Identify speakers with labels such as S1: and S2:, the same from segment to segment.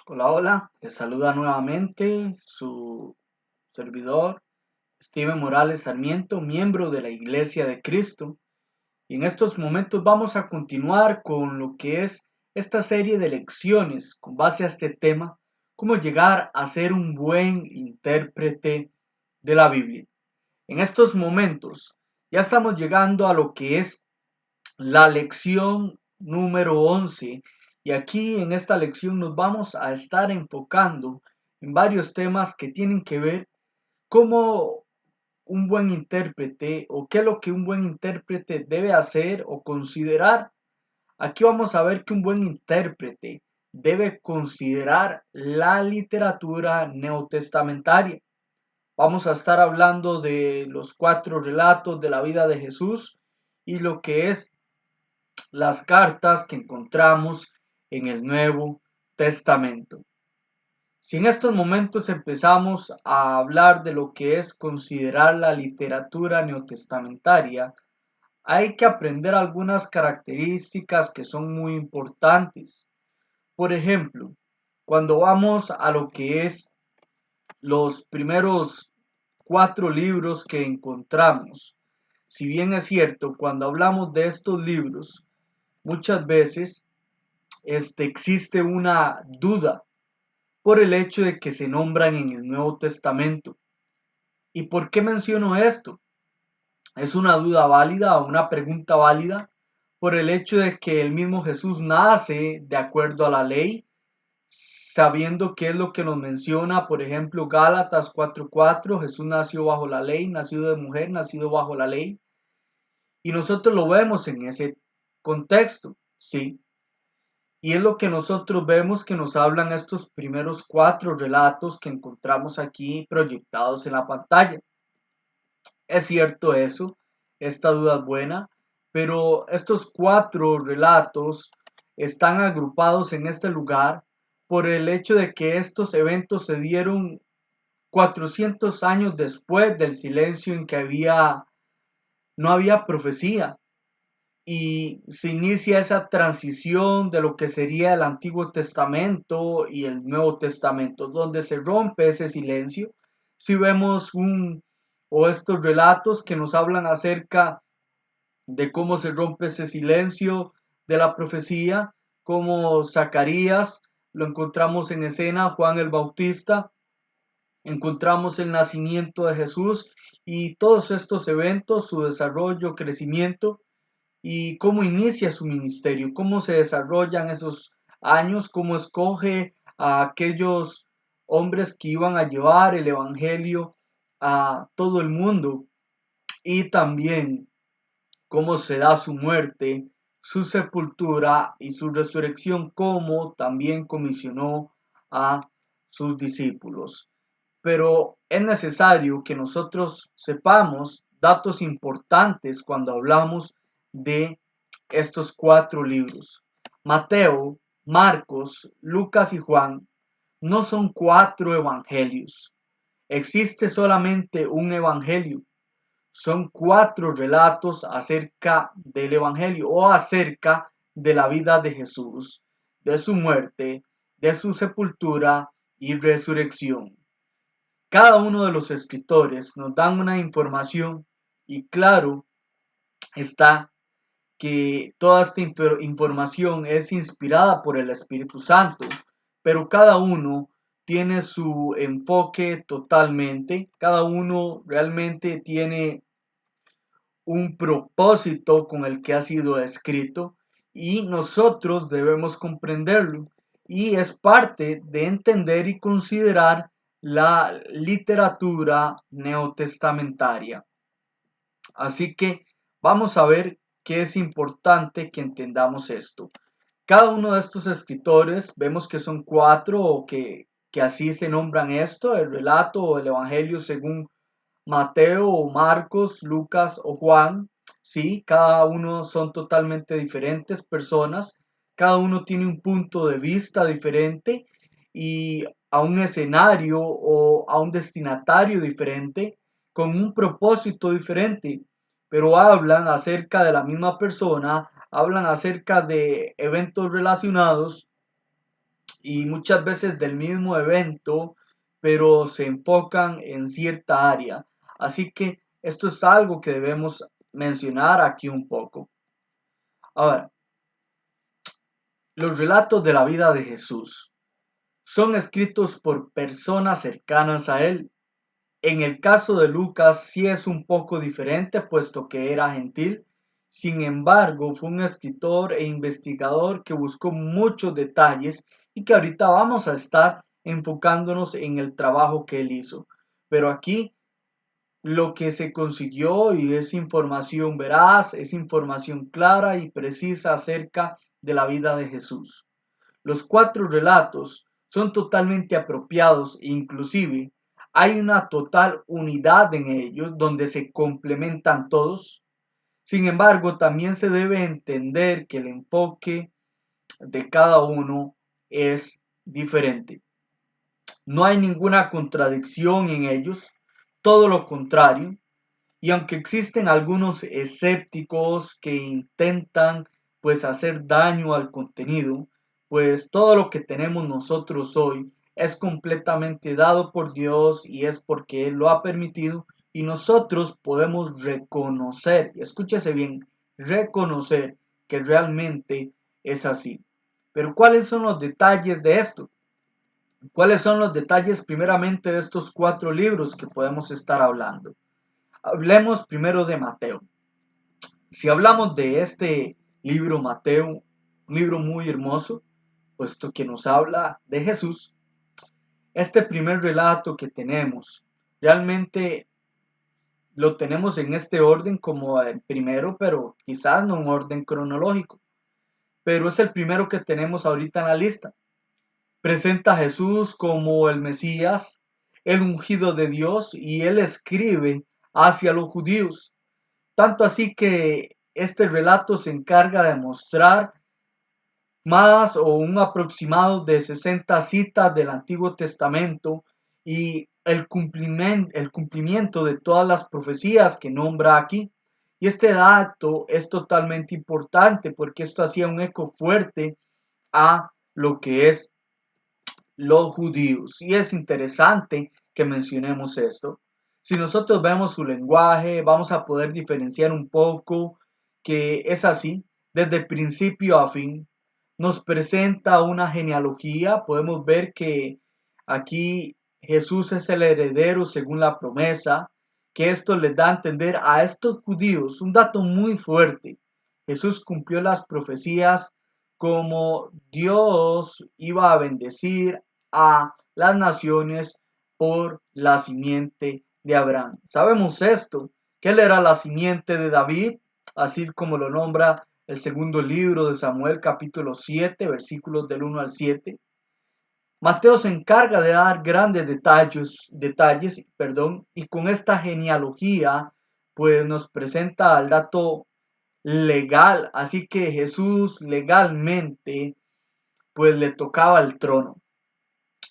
S1: Hola, hola, les saluda nuevamente su servidor Steven Morales Sarmiento, miembro de la Iglesia de Cristo. Y en estos momentos vamos a continuar con lo que es esta serie de lecciones con base a este tema, cómo llegar a ser un buen intérprete de la Biblia. En estos momentos ya estamos llegando a lo que es la lección número 11 y aquí en esta lección nos vamos a estar enfocando en varios temas que tienen que ver cómo un buen intérprete o qué es lo que un buen intérprete debe hacer o considerar. Aquí vamos a ver que un buen intérprete debe considerar la literatura neotestamentaria. Vamos a estar hablando de los 4 relatos de la vida de Jesús y lo que es las cartas que encontramos en el Nuevo Testamento. Si en estos momentos empezamos a hablar de lo que es considerar la literatura neotestamentaria, hay que aprender algunas características que son muy importantes. Por ejemplo, cuando vamos a lo que es los primeros 4 libros que encontramos, si bien es cierto, cuando hablamos de estos libros, muchas veces existe una duda por el hecho de que se nombran en el Nuevo Testamento. ¿Y por qué menciono esto? Es una duda válida o una pregunta válida por el hecho de que el mismo Jesús nace de acuerdo a la ley, sabiendo qué es lo que nos menciona, por ejemplo, Gálatas 4:4, Jesús nació bajo la ley, nacido de mujer, nacido bajo la ley, y nosotros lo vemos en ese contexto, ¿sí? Y es lo que nosotros vemos que nos hablan estos primeros 4 relatos que encontramos aquí proyectados en la pantalla. Es cierto eso, esta duda es buena, pero estos 4 relatos están agrupados en este lugar por el hecho de que estos eventos se dieron 400 años después del silencio en que no había profecía y se inicia esa transición de lo que sería el Antiguo Testamento y el Nuevo Testamento, donde se rompe ese silencio. Si vemos o estos relatos que nos hablan acerca de cómo se rompe ese silencio de la profecía, como Zacarías, lo encontramos en escena, Juan el Bautista, encontramos el nacimiento de Jesús y todos estos eventos, su desarrollo, crecimiento, y cómo inicia su ministerio, cómo se desarrollan esos años, cómo escoge a aquellos hombres que iban a llevar el evangelio a todo el mundo y también cómo se da su muerte, su sepultura y su resurrección, como también comisionó a sus discípulos. Pero es necesario que nosotros sepamos datos importantes cuando hablamos de estos 4 libros. Mateo, Marcos, Lucas y Juan no son 4 evangelios. Existe solamente un evangelio. Son 4 relatos acerca del evangelio o acerca de la vida de Jesús, de su muerte, de su sepultura y resurrección. Cada uno de los escritores nos dan una información y claro está que toda esta información es inspirada por el Espíritu Santo, pero cada uno tiene su enfoque totalmente, cada uno realmente tiene un propósito con el que ha sido escrito y nosotros debemos comprenderlo y es parte de entender y considerar la literatura neotestamentaria. Así que vamos a ver que es importante que entendamos esto. Cada uno de estos escritores, vemos que son 4 o que así se nombran esto, el relato o el evangelio según Mateo o Marcos, Lucas o Juan, sí, cada uno son totalmente diferentes personas, cada uno tiene un punto de vista diferente y a un escenario o a un destinatario diferente, con un propósito diferente, pero hablan acerca de la misma persona, hablan acerca de eventos relacionados y muchas veces del mismo evento, pero se enfocan en cierta área. Así que esto es algo que debemos mencionar aquí un poco. Ahora, los relatos de la vida de Jesús son escritos por personas cercanas a él. En el caso de Lucas sí es un poco diferente, puesto que era gentil. Sin embargo, fue un escritor e investigador que buscó muchos detalles y que ahorita vamos a estar enfocándonos en el trabajo que él hizo. Pero aquí lo que se consiguió y es información veraz, es información clara y precisa acerca de la vida de Jesús. Los cuatro relatos son totalmente apropiados e inclusive hay una total unidad en ellos donde se complementan todos. Sin embargo, también se debe entender que el enfoque de cada uno es diferente. No hay ninguna contradicción en ellos, todo lo contrario. Y aunque existen algunos escépticos que intentan pues hacer daño al contenido, pues todo lo que tenemos nosotros hoy es completamente dado por Dios y es porque Él lo ha permitido y nosotros podemos reconocer, y escúchese bien, reconocer que realmente es así. Pero ¿cuáles son los detalles de esto? ¿Cuáles son los detalles primeramente de estos cuatro libros que podemos estar hablando? Hablemos primero de Mateo. Si hablamos de este libro Mateo, un libro muy hermoso, puesto que nos habla de Jesús, este primer relato que tenemos, realmente lo tenemos en este orden como el primero, pero quizás no en orden cronológico, pero es el primero que tenemos ahorita en la lista. Presenta a Jesús como el Mesías, el ungido de Dios, y él escribe hacia los judíos. Tanto así que este relato se encarga de mostrar más o un aproximado de 60 citas del Antiguo Testamento y el cumplimiento de todas las profecías que nombra aquí. Y este dato es totalmente importante porque esto hacía un eco fuerte a lo que es los judíos. Y es interesante que mencionemos esto. Si nosotros vemos su lenguaje, vamos a poder diferenciar un poco que es así, desde principio a fin. Nos presenta una genealogía, podemos ver que aquí Jesús es el heredero según la promesa, que esto les da a entender a estos judíos un dato muy fuerte. Jesús cumplió las profecías como Dios iba a bendecir a las naciones por la simiente de Abraham. Sabemos esto, que él era la simiente de David, así como lo nombra el segundo libro de Samuel, capítulo 7, versículos del 1 al 7. Mateo se encarga de dar grandes detalles, y con esta genealogía, pues nos presenta el dato legal, así que Jesús legalmente, pues le tocaba el trono.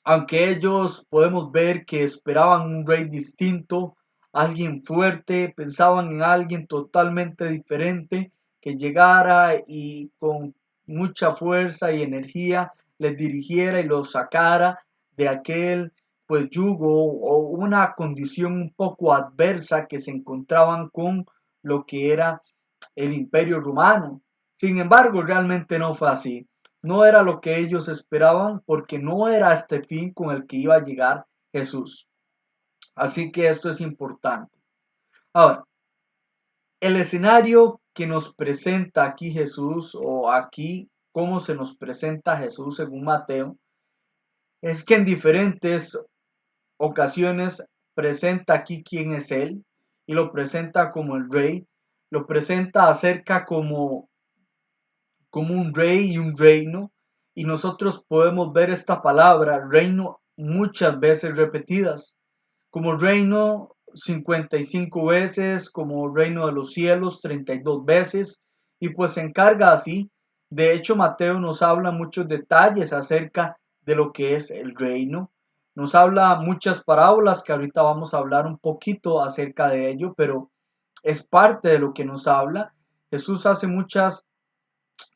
S1: Aunque ellos podemos ver que esperaban un rey distinto, alguien fuerte, pensaban en alguien totalmente diferente que llegara y con mucha fuerza y energía les dirigiera y los sacara de aquel pues yugo o una condición un poco adversa que se encontraban con lo que era el Imperio Romano. Sin embargo, realmente no fue así. No era lo que ellos esperaban porque no era este fin con el que iba a llegar Jesús. Así que esto es importante. Ahora, el escenario que nos presenta aquí Jesús o aquí cómo se nos presenta Jesús según Mateo es que en diferentes ocasiones presenta aquí quién es él y lo presenta como el rey, lo presenta acerca como un rey y un reino, y nosotros podemos ver esta palabra reino muchas veces repetidas, como reino 55 veces, como reino de los cielos 32 veces, y pues se encarga así. De hecho, Mateo nos habla muchos detalles acerca de lo que es el reino. Nos habla muchas parábolas que ahorita vamos a hablar un poquito acerca de ello, pero es parte de lo que nos habla. Jesús hace muchas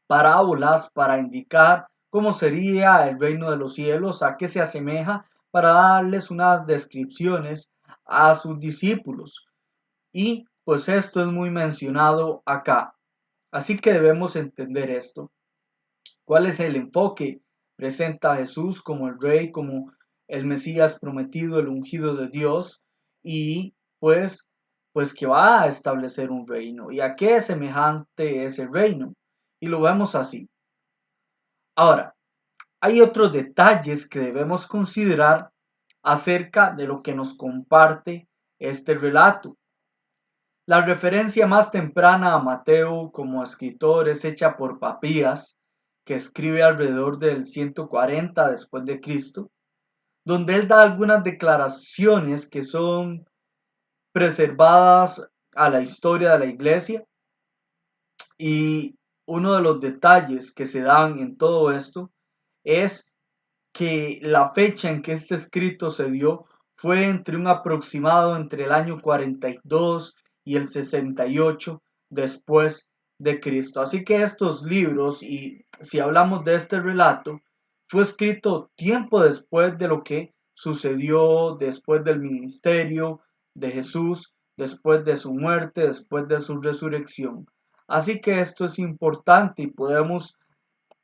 S1: parábolas para indicar cómo sería el reino de los cielos, a qué se asemeja, para darles unas descripciones a sus discípulos. Y pues esto es muy mencionado acá. Así que debemos entender esto. ¿Cuál es el enfoque? Presenta a Jesús como el rey, como el Mesías prometido, el ungido de Dios, y pues que va a establecer un reino. ¿Y a qué es semejante ese reino? Y lo vemos así. Ahora, hay otros detalles que debemos considerar acerca de lo que nos comparte este relato. La referencia más temprana a Mateo como escritor es hecha por Papías, que escribe alrededor del 140 después de Cristo, donde él da algunas declaraciones que son preservadas a la historia de la iglesia, y uno de los detalles que se dan en todo esto es que la fecha en que este escrito se dio fue entre un aproximado entre el año 42 y el 68 después de Cristo. Así que estos libros, y si hablamos de este relato, fue escrito tiempo después de lo que sucedió después del ministerio de Jesús, después de su muerte, después de su resurrección. Así que esto es importante y podemos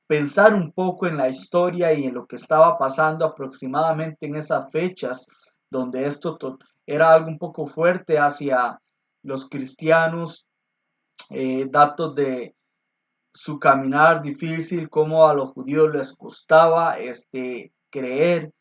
S1: pensar un poco en la historia y en lo que estaba pasando aproximadamente en esas fechas, donde esto era algo un poco fuerte hacia los cristianos, datos de su caminar difícil, cómo a los judíos les costaba creer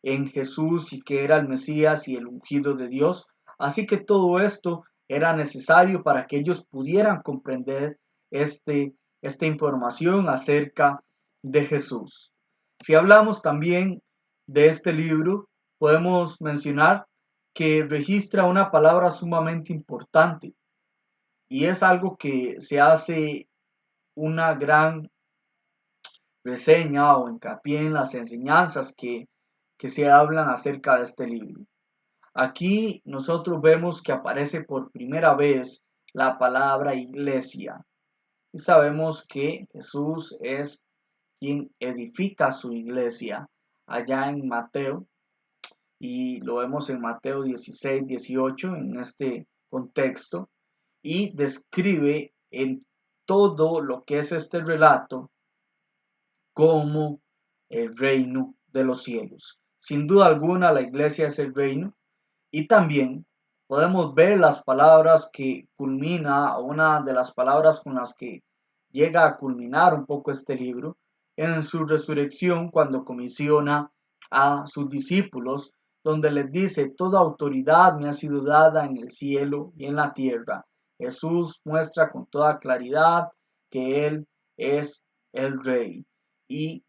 S1: en Jesús y que era el Mesías y el ungido de Dios. Así que todo esto era necesario para que ellos pudieran comprender esta información acerca de Jesús. Si hablamos también de este libro, podemos mencionar que registra una palabra sumamente importante, y es algo que se hace una gran reseña o hincapié en las enseñanzas que se hablan acerca de este libro. Aquí nosotros vemos que aparece por primera vez la palabra iglesia, y sabemos que Jesús es quien edifica su iglesia allá en Mateo, y lo vemos en Mateo 16, 18 en este contexto, y describe en todo lo que es este relato como el reino de los cielos. Sin duda alguna, la iglesia es el reino, y también podemos ver las palabras que culmina, una de las palabras con las que llega a culminar un poco este libro, en su resurrección, cuando comisiona a sus discípulos, donde les dice: toda autoridad me ha sido dada en el cielo y en la tierra. Jesús muestra con toda claridad que Él es el Rey, y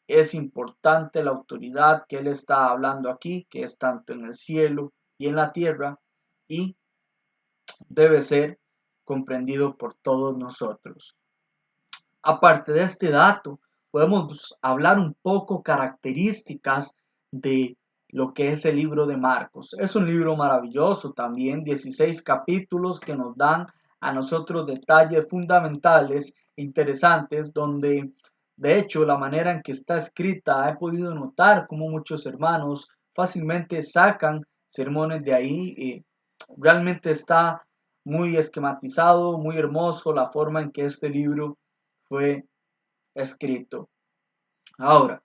S1: es importante la autoridad que Él está hablando aquí, que es tanto en el cielo y en la tierra, y debe ser comprendido por todos nosotros. Aparte de este dato, podemos hablar un poco características de lo que es el libro de Marcos. Es un libro maravilloso también, 16 capítulos que nos dan a nosotros detalles fundamentales e interesantes, donde de hecho la manera en que está escrita he podido notar cómo muchos hermanos fácilmente sacan sermones de ahí, y realmente está muy esquematizado, muy hermoso la forma en que este libro fue escrito. Ahora,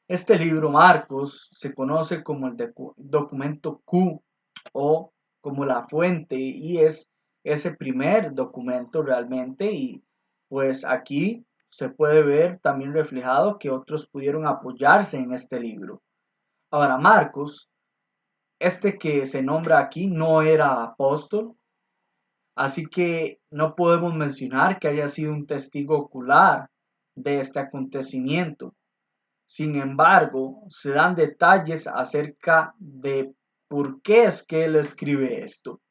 S1: este libro, Marcos, se conoce como el documento Q, o como la fuente, y es ese primer documento realmente, y pues aquí se puede ver también reflejado que otros pudieron apoyarse en este libro. Ahora, Marcos, este que se nombra aquí, no era apóstol, así que no podemos mencionar que haya sido un testigo ocular de este acontecimiento. Sin embargo, se dan detalles acerca de por qué es que él escribe esto.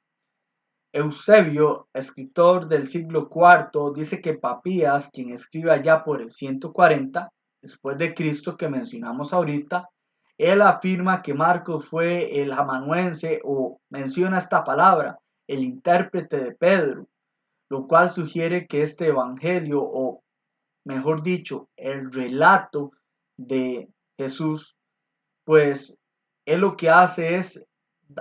S1: Eusebio, escritor del siglo IV, dice que Papías, quien escribe allá por el 140 después de Cristo que mencionamos ahorita, él afirma que Marcos fue el amanuense, o menciona esta palabra, el intérprete de Pedro, lo cual sugiere que este evangelio, o mejor dicho, el relato de Jesús, pues él lo que hace es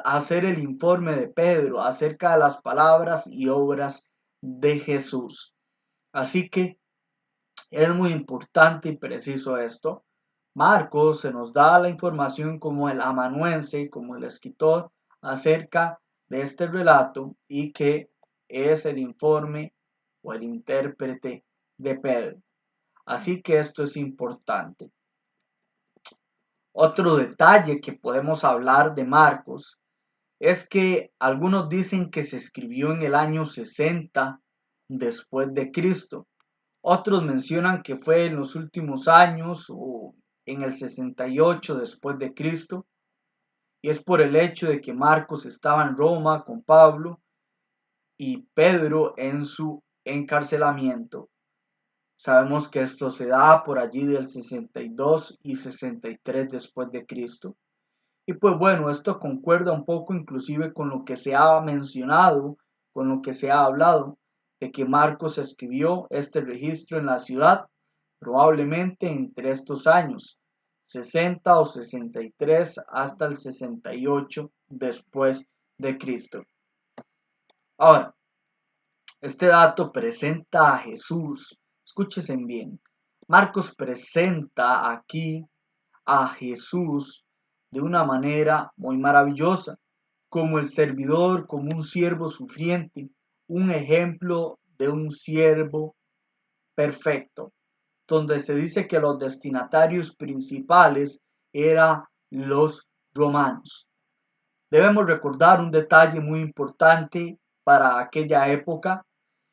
S1: hacer el informe de Pedro acerca de las palabras y obras de Jesús. Así que es muy importante y preciso esto. Marcos se nos da la información como el amanuense, como el escritor acerca de este relato y que es el informe o el intérprete de Pedro. Así que esto es importante. Otro detalle que podemos hablar de Marcos es que algunos dicen que se escribió en el año 60 después de Cristo. Otros mencionan que fue en los últimos años o en el 68 después de Cristo. Y es por el hecho de que Marcos estaba en Roma con Pablo y Pedro en su encarcelamiento. Sabemos que esto se da por allí del 62 y 63 después de Cristo. Y pues bueno, esto concuerda un poco inclusive con lo que se ha mencionado, con lo que se ha hablado, de que Marcos escribió este registro en la ciudad, probablemente entre estos años, 60 o 63 hasta el 68 después de Cristo. Ahora, este dato presenta a Jesús, escúchese bien, Marcos presenta aquí a Jesús de una manera muy maravillosa, como el servidor, como un siervo sufriente, un ejemplo de un siervo perfecto, donde se dice que los destinatarios principales eran los romanos. Debemos recordar un detalle muy importante para aquella época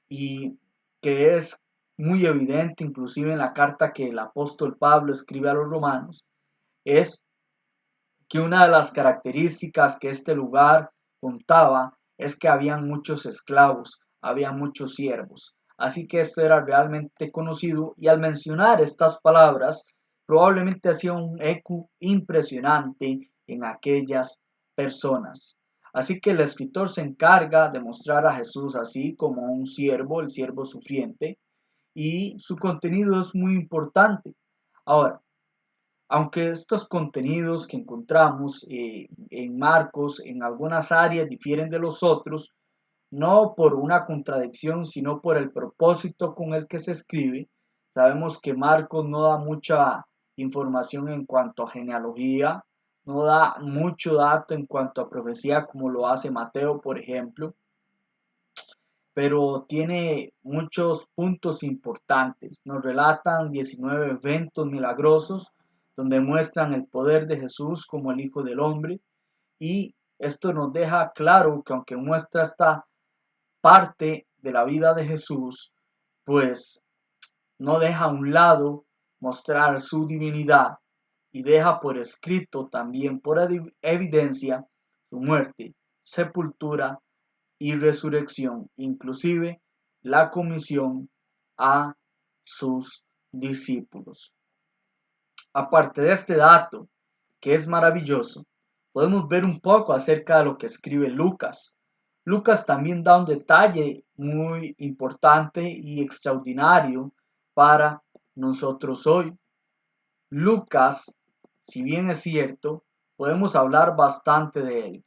S1: y que es muy evidente inclusive en la carta que el apóstol Pablo escribe a los romanos, es que una de las características que este lugar contaba es que habían muchos esclavos, había muchos siervos. Así que esto era realmente conocido y al mencionar estas palabras probablemente hacía un eco impresionante en aquellas personas. Así que el escritor se encarga de mostrar a Jesús así como un siervo, el siervo sufriente, y su contenido es muy importante. Ahora, aunque estos contenidos que encontramos en Marcos en algunas áreas difieren de los otros, no por una contradicción, sino por el propósito con el que se escribe. Sabemos que Marcos no da mucha información en cuanto a genealogía, no da mucho dato en cuanto a profecía como lo hace Mateo, por ejemplo, pero tiene muchos puntos importantes. Nos relatan 19 eventos milagrosos donde muestran el poder de Jesús como el Hijo del Hombre y esto nos deja claro que aunque muestra esta parte de la vida de Jesús, pues no deja a un lado mostrar su divinidad y deja por escrito también por evidencia su muerte, sepultura y resurrección, inclusive la comisión a sus discípulos. Aparte de este dato, que es maravilloso, podemos ver un poco acerca de lo que escribe Lucas. Lucas también da un detalle muy importante y extraordinario para nosotros hoy. Lucas, si bien es cierto, podemos hablar bastante de él.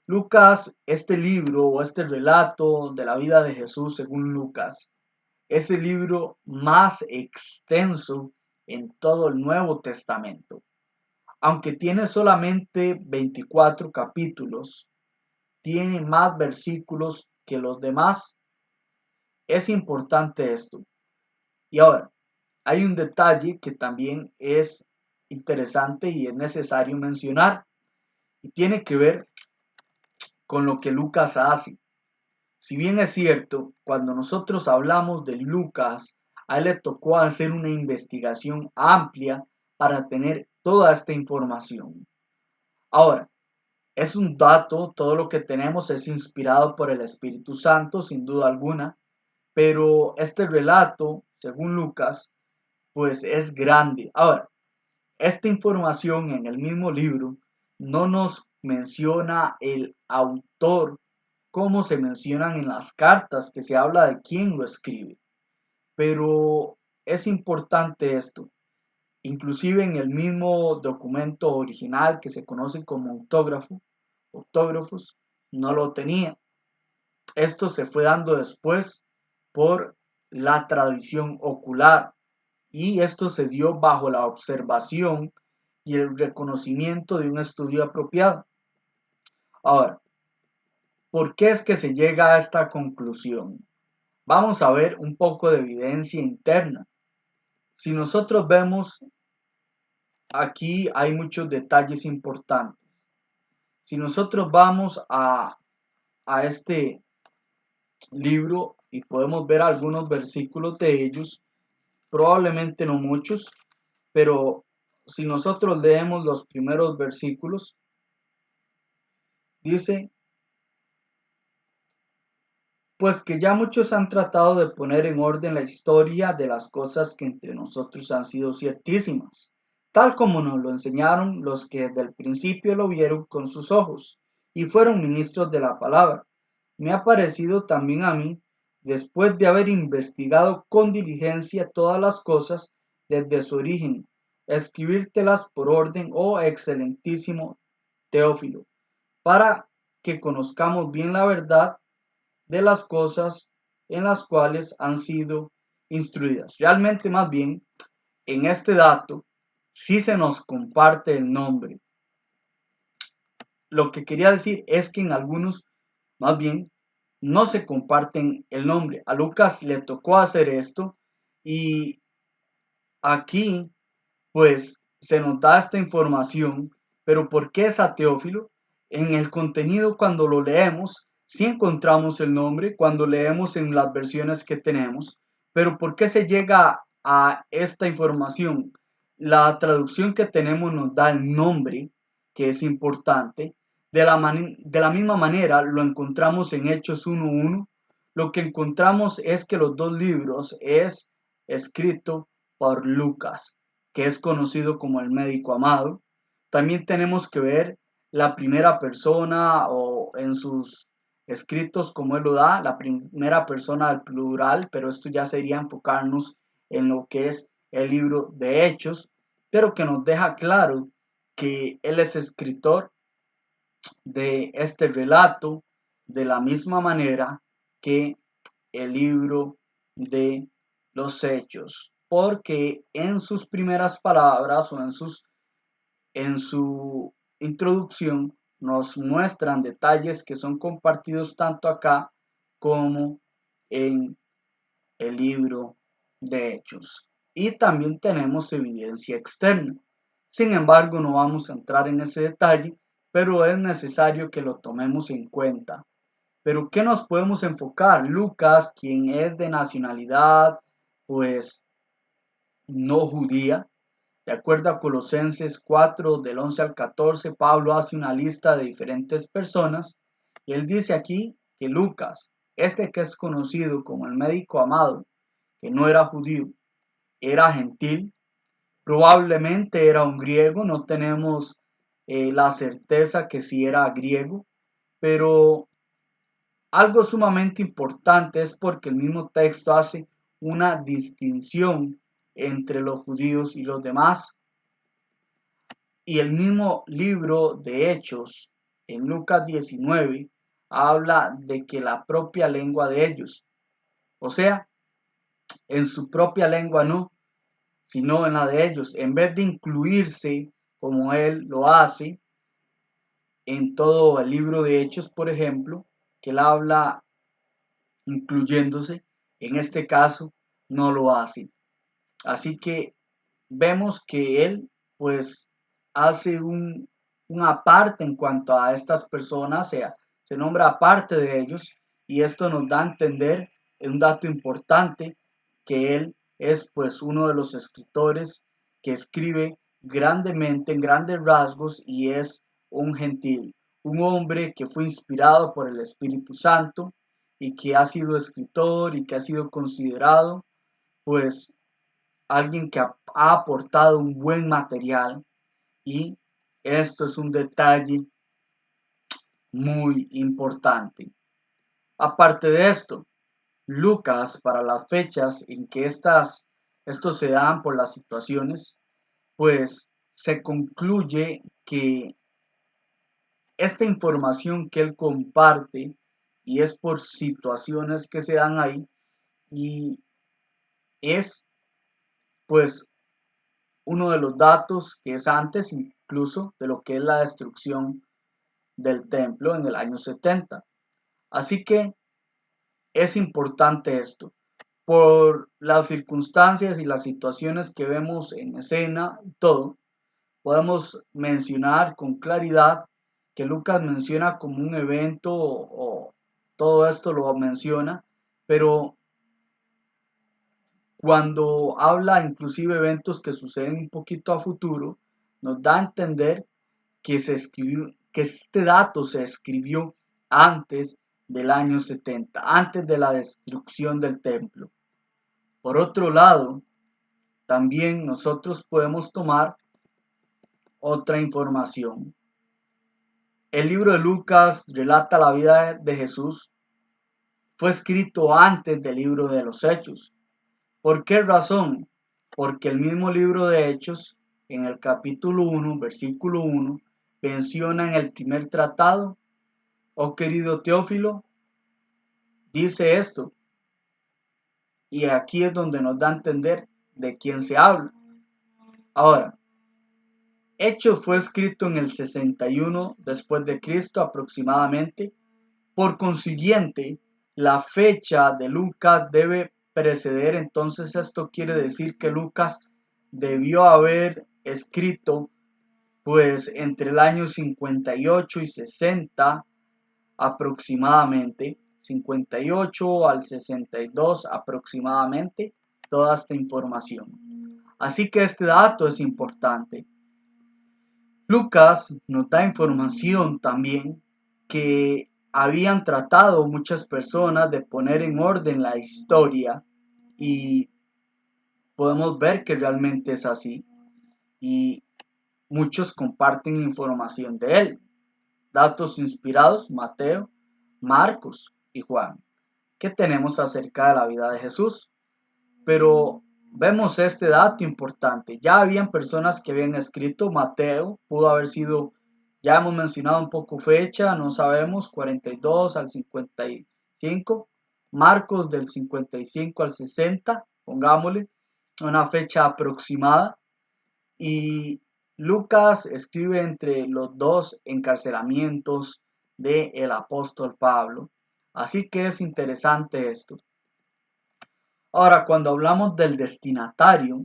S1: Lucas, este libro o este relato de la vida de Jesús según Lucas, es el libro más extenso en todo el Nuevo Testamento. Aunque tiene solamente 24 capítulos, tiene más versículos que los demás. Es importante esto. Y ahora, hay un detalle que también es interesante y es necesario mencionar y tiene que ver con lo que Lucas hace. Si bien es cierto, cuando nosotros hablamos de Lucas, a él le tocó hacer una investigación amplia para tener toda esta información. Ahora, es un dato, todo lo que tenemos es inspirado por el Espíritu Santo, sin duda alguna, pero este relato, según Lucas, pues es grande. Ahora, esta información en el mismo libro no nos menciona el autor como se mencionan en las cartas, que se habla de quién lo escribe. Pero es importante esto. inclusive en el mismo documento original que se conoce como autógrafos, no lo tenía. Esto se fue dando después por la tradición ocular y esto se dio bajo la observación y el reconocimiento de un estudio apropiado. Ahora, ¿por qué es que se llega a esta conclusión? Vamos a ver un poco de evidencia interna. Si nosotros vemos, aquí hay muchos detalles importantes. Si nosotros vamos a este libro y podemos ver algunos versículos de ellos, probablemente no muchos, pero si nosotros leemos los primeros versículos, dice, pues que ya muchos han tratado de poner en orden la historia de las cosas que entre nosotros han sido ciertísimas, tal como nos lo enseñaron los que desde el principio lo vieron con sus ojos y fueron ministros de la palabra. Me ha parecido también a mí, después de haber investigado con diligencia todas las cosas desde su origen, escribírtelas por orden, oh excelentísimo Teófilo, para que conozcamos bien la verdad de las cosas en las cuales han sido instruidas. Realmente, más bien, en este dato sí se nos comparte el nombre. Lo que quería decir es que en algunos, más bien, no se comparten el nombre. A Lucas le tocó hacer esto y aquí, pues, se nos da esta información, pero ¿por qué es a Teófilo? En el contenido, cuando lo leemos, sí encontramos el nombre, cuando leemos en las versiones que tenemos, pero ¿por qué se llega a esta información? La traducción que tenemos nos da el nombre, que es importante. De la misma manera, lo encontramos en Hechos 1.1. Lo que encontramos es que los dos libros es escrito por Lucas, que es conocido como el médico amado. También tenemos que ver la primera persona o en sus escritos como él lo da, la primera persona del plural, pero esto ya sería enfocarnos en lo que es el libro de Hechos, pero que nos deja claro que él es escritor de este relato de la misma manera que el libro de los Hechos, porque en sus primeras palabras o en su introducción nos muestran detalles que son compartidos tanto acá como en el libro de Hechos. Y también tenemos evidencia externa. Sin embargo, no vamos a entrar en ese detalle, pero es necesario que lo tomemos en cuenta. Pero ¿qué nos podemos enfocar? Lucas, quien es de nacionalidad, pues no judía. De acuerdo a Colosenses 4, del 11 al 14, Pablo hace una lista de diferentes personas y él dice aquí que Lucas, este que es conocido como el médico amado, que no era judío, era gentil, probablemente era un griego, no tenemos la certeza que si era griego, pero algo sumamente importante es porque el mismo texto hace una distinción entre los judíos y los demás. Y el mismo libro de Hechos, en Lucas 19, habla de que la propia lengua de ellos, o sea, en su propia lengua no, sino en la de ellos, en vez de incluirse como él lo hace en todo el libro de Hechos, por ejemplo, que él habla incluyéndose, en este caso no lo hace. Así que vemos que él pues hace un aparte en cuanto a estas personas, o sea, se nombra aparte de ellos y esto nos da a entender un dato importante que él es pues uno de los escritores que escribe grandemente en grandes rasgos y es un gentil, un hombre que fue inspirado por el Espíritu Santo y que ha sido escritor y que ha sido considerado pues alguien que ha aportado un buen material y esto es un detalle muy importante. Aparte de esto, Lucas, para las fechas en que estos se dan por las situaciones, pues se concluye que esta información que él comparte, y es por situaciones que se dan ahí, y es pues uno de los datos que es antes incluso de lo que es la destrucción del templo en el año 70. Así que es importante esto. Por las circunstancias y las situaciones que vemos en escena y todo, podemos mencionar con claridad que Lucas menciona como un evento o todo esto lo menciona, pero cuando habla inclusive eventos que suceden un poquito a futuro, nos da a entender que se escribió, que este dato se escribió antes del año 70, antes de la destrucción del templo. Por otro lado, también nosotros podemos tomar otra información. El libro de Lucas relata la vida de Jesús. Fue escrito antes del libro de los Hechos. ¿Por qué razón? Porque el mismo libro de Hechos, en el capítulo 1, versículo 1, menciona en el primer tratado: oh querido Teófilo, dice esto. Y aquí es donde nos da a entender de quién se habla. Ahora, Hechos fue escrito en el 61 después de Cristo aproximadamente. Por consiguiente, la fecha de Lucas debe preceder. Entonces esto quiere decir que Lucas debió haber escrito pues entre el año 58 y 60 aproximadamente, 58 al 62 aproximadamente, toda esta información. Así que este dato es importante. Lucas nos da información también que habían tratado muchas personas de poner en orden la historia, y podemos ver que realmente es así, y muchos comparten información de él. Datos inspirados: Mateo, Marcos y Juan. ¿Qué tenemos acerca de la vida de Jesús? Pero vemos este dato importante. Ya habían personas que habían escrito. Mateo pudo haber sido, ya hemos mencionado un poco fecha, no sabemos, 42 al 55. Marcos del 55 al 60, pongámosle una fecha aproximada. Y Lucas escribe entre los dos encarcelamientos del apóstol Pablo. Así que es interesante esto. Ahora, cuando hablamos del destinatario,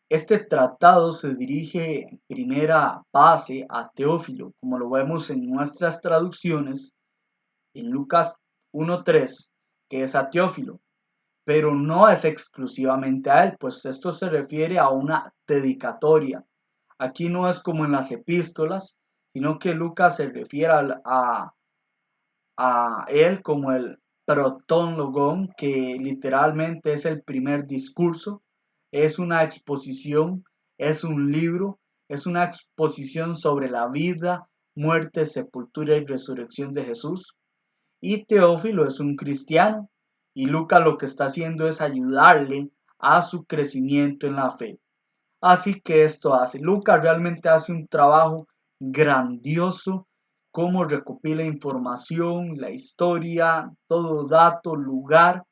S1: este tratado se dirige en primera base a Teófilo, como lo vemos en nuestras traducciones, en Lucas 1:3, que es a Teófilo, pero no es exclusivamente a él, pues esto se refiere a una dedicatoria. Aquí no es como en las epístolas, sino que Lucas se refiere a él como el protonlogón, que literalmente es el primer discurso, es una exposición, es un libro, es una exposición sobre la vida, muerte, sepultura y resurrección de Jesús. Y Teófilo es un cristiano, y Lucas lo que está haciendo es ayudarle a su crecimiento en la fe. Así que esto hace, Lucas realmente hace un trabajo grandioso, cómo recopila información, la historia, todo dato, lugar,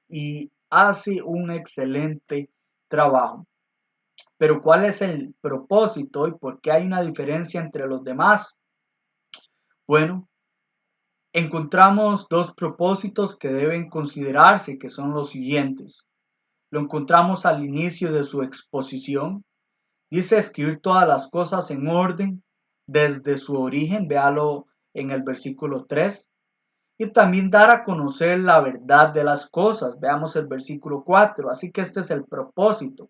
S1: y hace un excelente trabajo. Pero ¿cuál es el propósito y por qué hay una diferencia entre los demás? Bueno, encontramos dos propósitos que deben considerarse, que son los siguientes. Lo encontramos al inicio de su exposición. Dice escribir todas las cosas en orden desde su origen, véalo en el versículo 3. Y también dar a conocer la verdad de las cosas, veamos el versículo 4. Así que este es el propósito.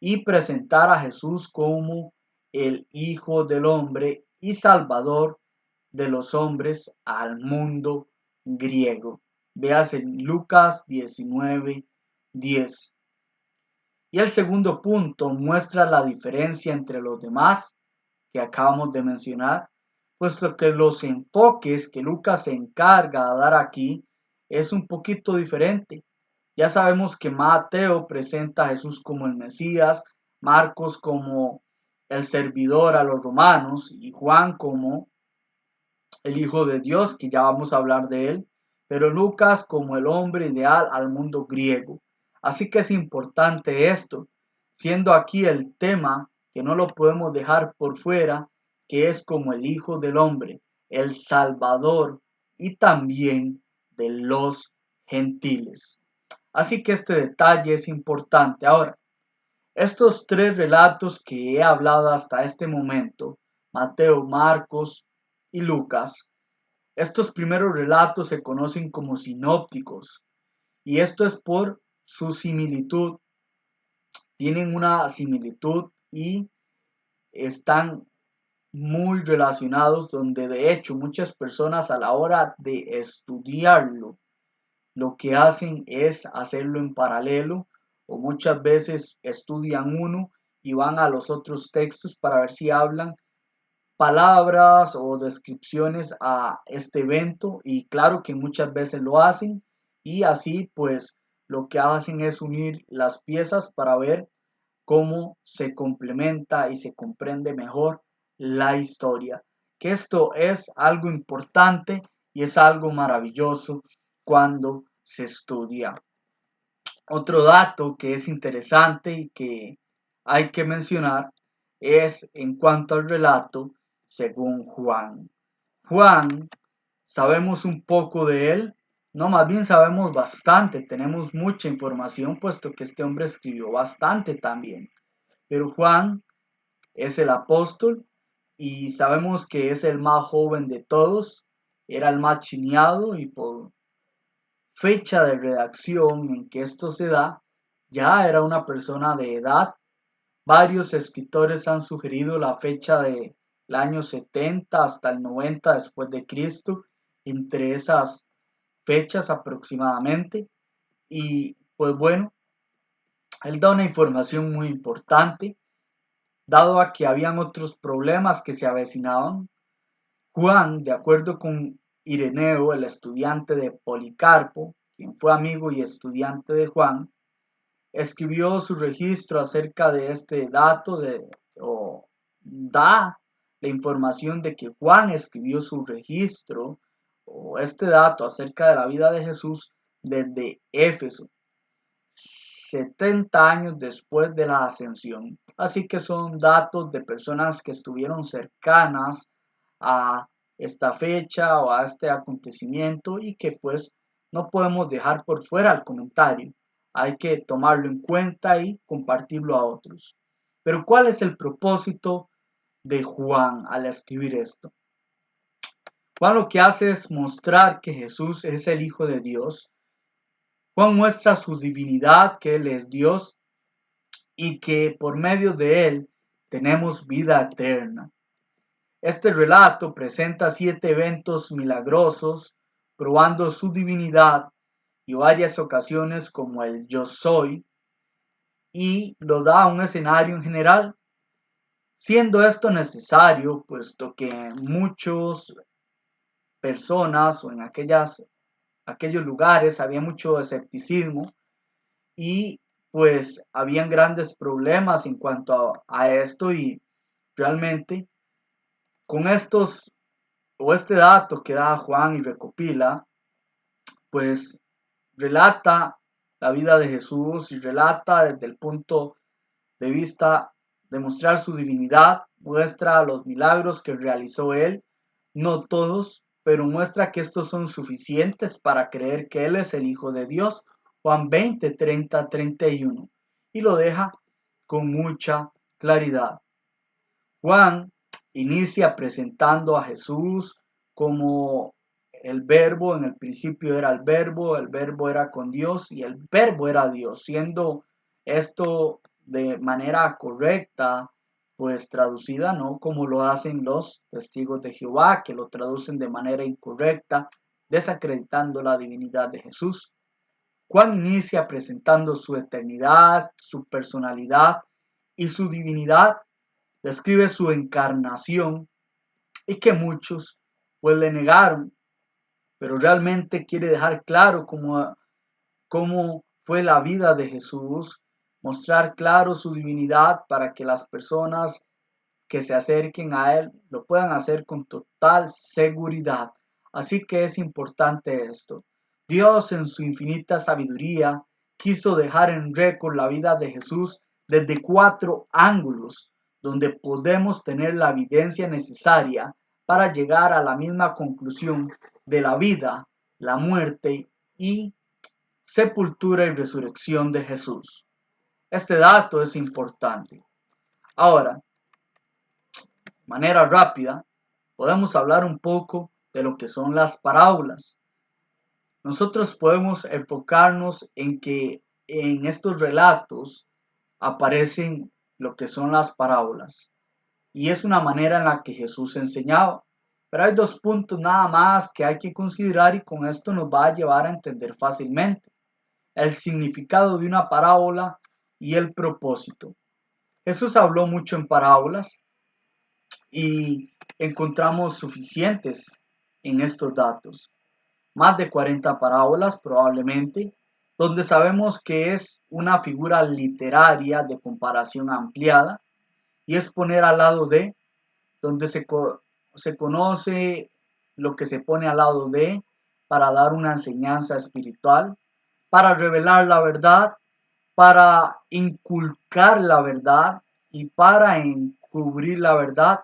S1: Y presentar a Jesús como el Hijo del Hombre y Salvador de los hombres al mundo griego. Veas en Lucas 19:10. Y el segundo punto muestra la diferencia entre los demás que acabamos de mencionar, puesto que los enfoques que Lucas se encarga de dar aquí es un poquito diferente. Ya sabemos que Mateo presenta a Jesús como el Mesías, Marcos como el servidor a los romanos y Juan como el Hijo de Dios, que ya vamos a hablar de él, pero Lucas como el hombre ideal al mundo griego. Así que es importante esto, siendo aquí el tema que no lo podemos dejar por fuera, que es como el Hijo del Hombre, el Salvador y también de los gentiles. Así que este detalle es importante. Ahora, estos tres relatos que he hablado hasta este momento, Mateo, Marcos y Lucas, estos primeros relatos se conocen como sinópticos y esto es por su similitud. Tienen una similitud y están muy relacionados donde de hecho muchas personas a la hora de estudiarlo lo que hacen es hacerlo en paralelo o muchas veces estudian uno y van a los otros textos para ver si hablan palabras o descripciones a este evento y claro que muchas veces lo hacen y así pues lo que hacen es unir las piezas para ver cómo se complementa y se comprende mejor la historia. Que esto es algo importante y es algo maravilloso cuando se estudia. Otro dato que es interesante y que hay que mencionar es en cuanto al relato según Juan. Juan, sabemos un poco de él, no, más bien sabemos bastante, tenemos mucha información puesto que este hombre escribió bastante también. Pero Juan es el apóstol y sabemos que es el más joven de todos, era el más chineado y por fecha de redacción en que esto se da, ya era una persona de edad. Varios escritores han sugerido la fecha del año 70 hasta el 90 después de Cristo, entre esas fechas aproximadamente. Y pues bueno, él da una información muy importante, dado a que habían otros problemas que se avecinaban. Juan, de acuerdo con Ireneo, el estudiante de Policarpo, quien fue amigo y estudiante de Juan, escribió su registro acerca de este dato o da la información de que Juan escribió su registro o este dato acerca de la vida de Jesús desde Éfeso, 70 años después de la ascensión. Así que son datos de personas que estuvieron cercanas a esta fecha o a este acontecimiento y que pues no podemos dejar por fuera el comentario. Hay que tomarlo en cuenta y compartirlo a otros. Pero ¿cuál es el propósito de Juan al escribir esto? Juan lo que hace es mostrar que Jesús es el Hijo de Dios. Juan muestra su divinidad, que Él es Dios y que por medio de Él tenemos vida eterna. Este relato presenta 7 eventos milagrosos, probando su divinidad y varias ocasiones como el yo soy, y lo da a un escenario en general, siendo esto necesario, puesto que muchas personas o en aquellos lugares había mucho escepticismo y pues habían grandes problemas en cuanto a esto y realmente con estos o este dato que da Juan y recopila, pues relata la vida de Jesús y relata desde el punto de vista de mostrar su divinidad, muestra los milagros que realizó él, no todos, pero muestra que estos son suficientes para creer que él es el Hijo de Dios, Juan 20, 30, 31, y lo deja con mucha claridad. Juan inicia presentando a Jesús como el verbo, en el principio era el verbo era con Dios y el verbo era Dios, siendo esto de manera correcta, pues traducida, no como lo hacen los testigos de Jehová, que lo traducen de manera incorrecta, desacreditando la divinidad de Jesús. Juan inicia presentando su eternidad, su personalidad y su divinidad, describe su encarnación y que muchos pues le negaron, pero realmente quiere dejar claro cómo fue la vida de Jesús, mostrar claro su divinidad para que las personas que se acerquen a Él lo puedan hacer con total seguridad. Así que es importante esto. Dios en su infinita sabiduría quiso dejar en récord la vida de Jesús desde 4 ángulos, donde podemos tener la evidencia necesaria para llegar a la misma conclusión de la vida, la muerte y sepultura y resurrección de Jesús. Este dato es importante. Ahora, de manera rápida, podemos hablar un poco de lo que son las parábolas. Nosotros podemos enfocarnos en que en estos relatos aparecen lo que son las parábolas. Y es una manera en la que Jesús enseñaba. Pero hay 2 puntos nada más que hay que considerar y con esto nos va a llevar a entender fácilmente el significado de una parábola y el propósito. Jesús habló mucho en parábolas y encontramos suficientes en estos datos. Más de 40 parábolas probablemente, donde sabemos que es una figura literaria de comparación ampliada y es poner al lado de, donde se conoce lo que se pone al lado de para dar una enseñanza espiritual, para revelar la verdad, para inculcar la verdad y para encubrir la verdad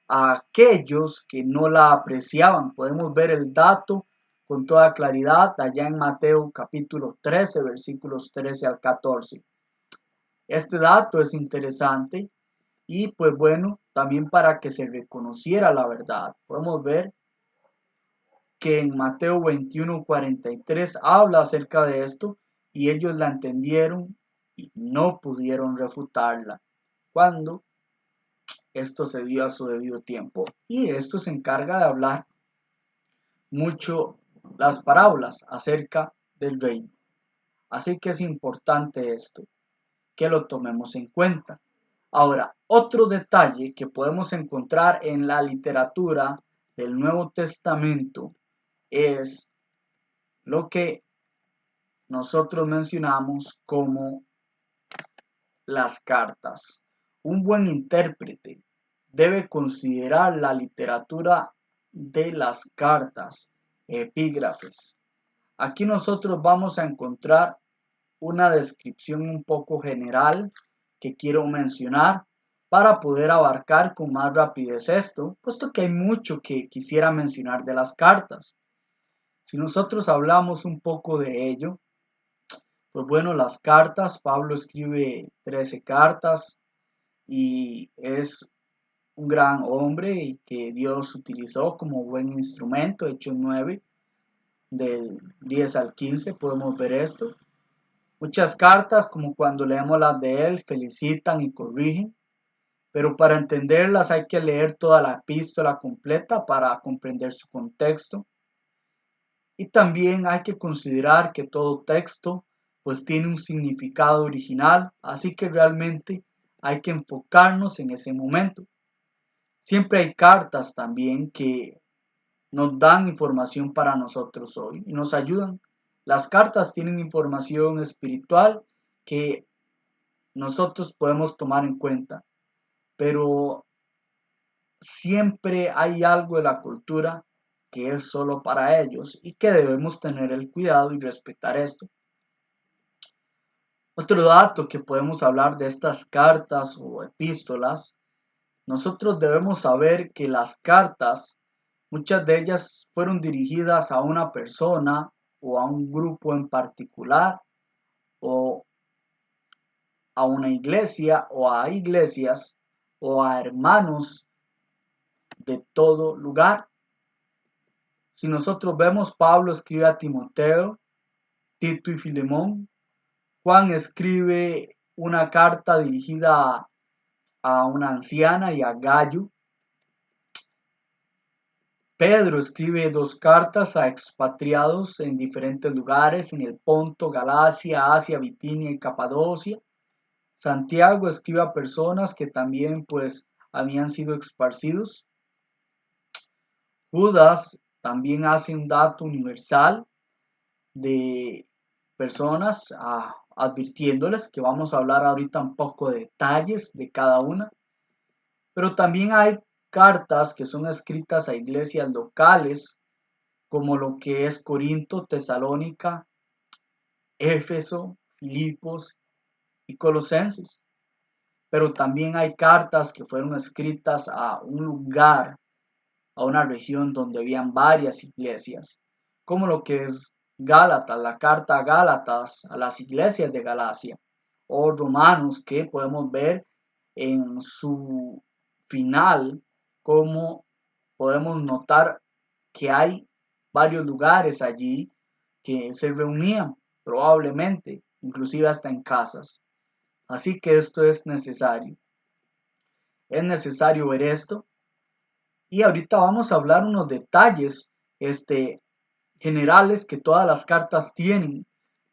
S1: a aquellos que no la apreciaban. Podemos ver el dato con toda claridad allá en Mateo capítulo 13, versículos 13 al 14. Este dato es interesante y pues bueno, también para que se reconociera la verdad. Podemos ver que en Mateo 21:43 habla acerca de esto y ellos la entendieron y no pudieron refutarla cuando esto se dio a su debido tiempo. Y esto se encarga de hablar mucho las parábolas acerca del reino. Así que es importante esto, que lo tomemos en cuenta. Ahora, otro detalle que podemos encontrar en la literatura del Nuevo Testamento es lo que nosotros mencionamos como las cartas. Un buen intérprete debe considerar la literatura de las cartas, epígrafes. Aquí nosotros vamos a encontrar una descripción un poco general que quiero mencionar para poder abarcar con más rapidez esto, puesto que hay mucho que quisiera mencionar de las cartas. Si nosotros hablamos un poco de ello, pues bueno, las cartas, Pablo escribe 13 cartas y es un gran hombre y que Dios utilizó como buen instrumento. Hechos 9, del 10 al 15, podemos ver esto. Muchas cartas, como cuando leemos las de él, felicitan y corrigen, pero para entenderlas hay que leer toda la epístola completa para comprender su contexto. Y también hay que considerar que todo texto pues tiene un significado original, así que realmente hay que enfocarnos en ese momento. Siempre hay cartas también que nos dan información para nosotros hoy y nos ayudan. Las cartas tienen información espiritual que nosotros podemos tomar en cuenta, pero siempre hay algo de la cultura que es solo para ellos y que debemos tener el cuidado y respetar esto. Otro dato que podemos hablar de estas cartas o epístolas, nosotros debemos saber que las cartas, muchas de ellas fueron dirigidas a una persona o a un grupo en particular o a una iglesia o a iglesias o a hermanos de todo lugar. Si nosotros vemos, Pablo escribe a Timoteo, Tito y Filemón. Juan escribe una carta dirigida a una anciana y a Gallo. Pedro escribe 2 cartas a expatriados en diferentes lugares, en el Ponto, Galacia, Asia, Bitinia y Capadocia. Santiago escribe a personas que también pues habían sido esparcidos. Judas también hace un dato universal de personas a advirtiéndoles que vamos a hablar ahorita un poco de detalles de cada una, pero también hay cartas que son escritas a iglesias locales, como lo que es Corinto, Tesalónica, Éfeso, Filipos y Colosenses. Pero también hay cartas que fueron escritas a un lugar, a una región donde habían varias iglesias, como lo que es Gálatas, la carta a Gálatas, a las iglesias de Galacia, o Romanos, que podemos ver en su final, como podemos notar que hay varios lugares allí que se reunían, probablemente, inclusive hasta en casas. Así que esto es necesario. Es necesario ver esto. Y ahorita vamos a hablar unos detalles generales que todas las cartas tienen,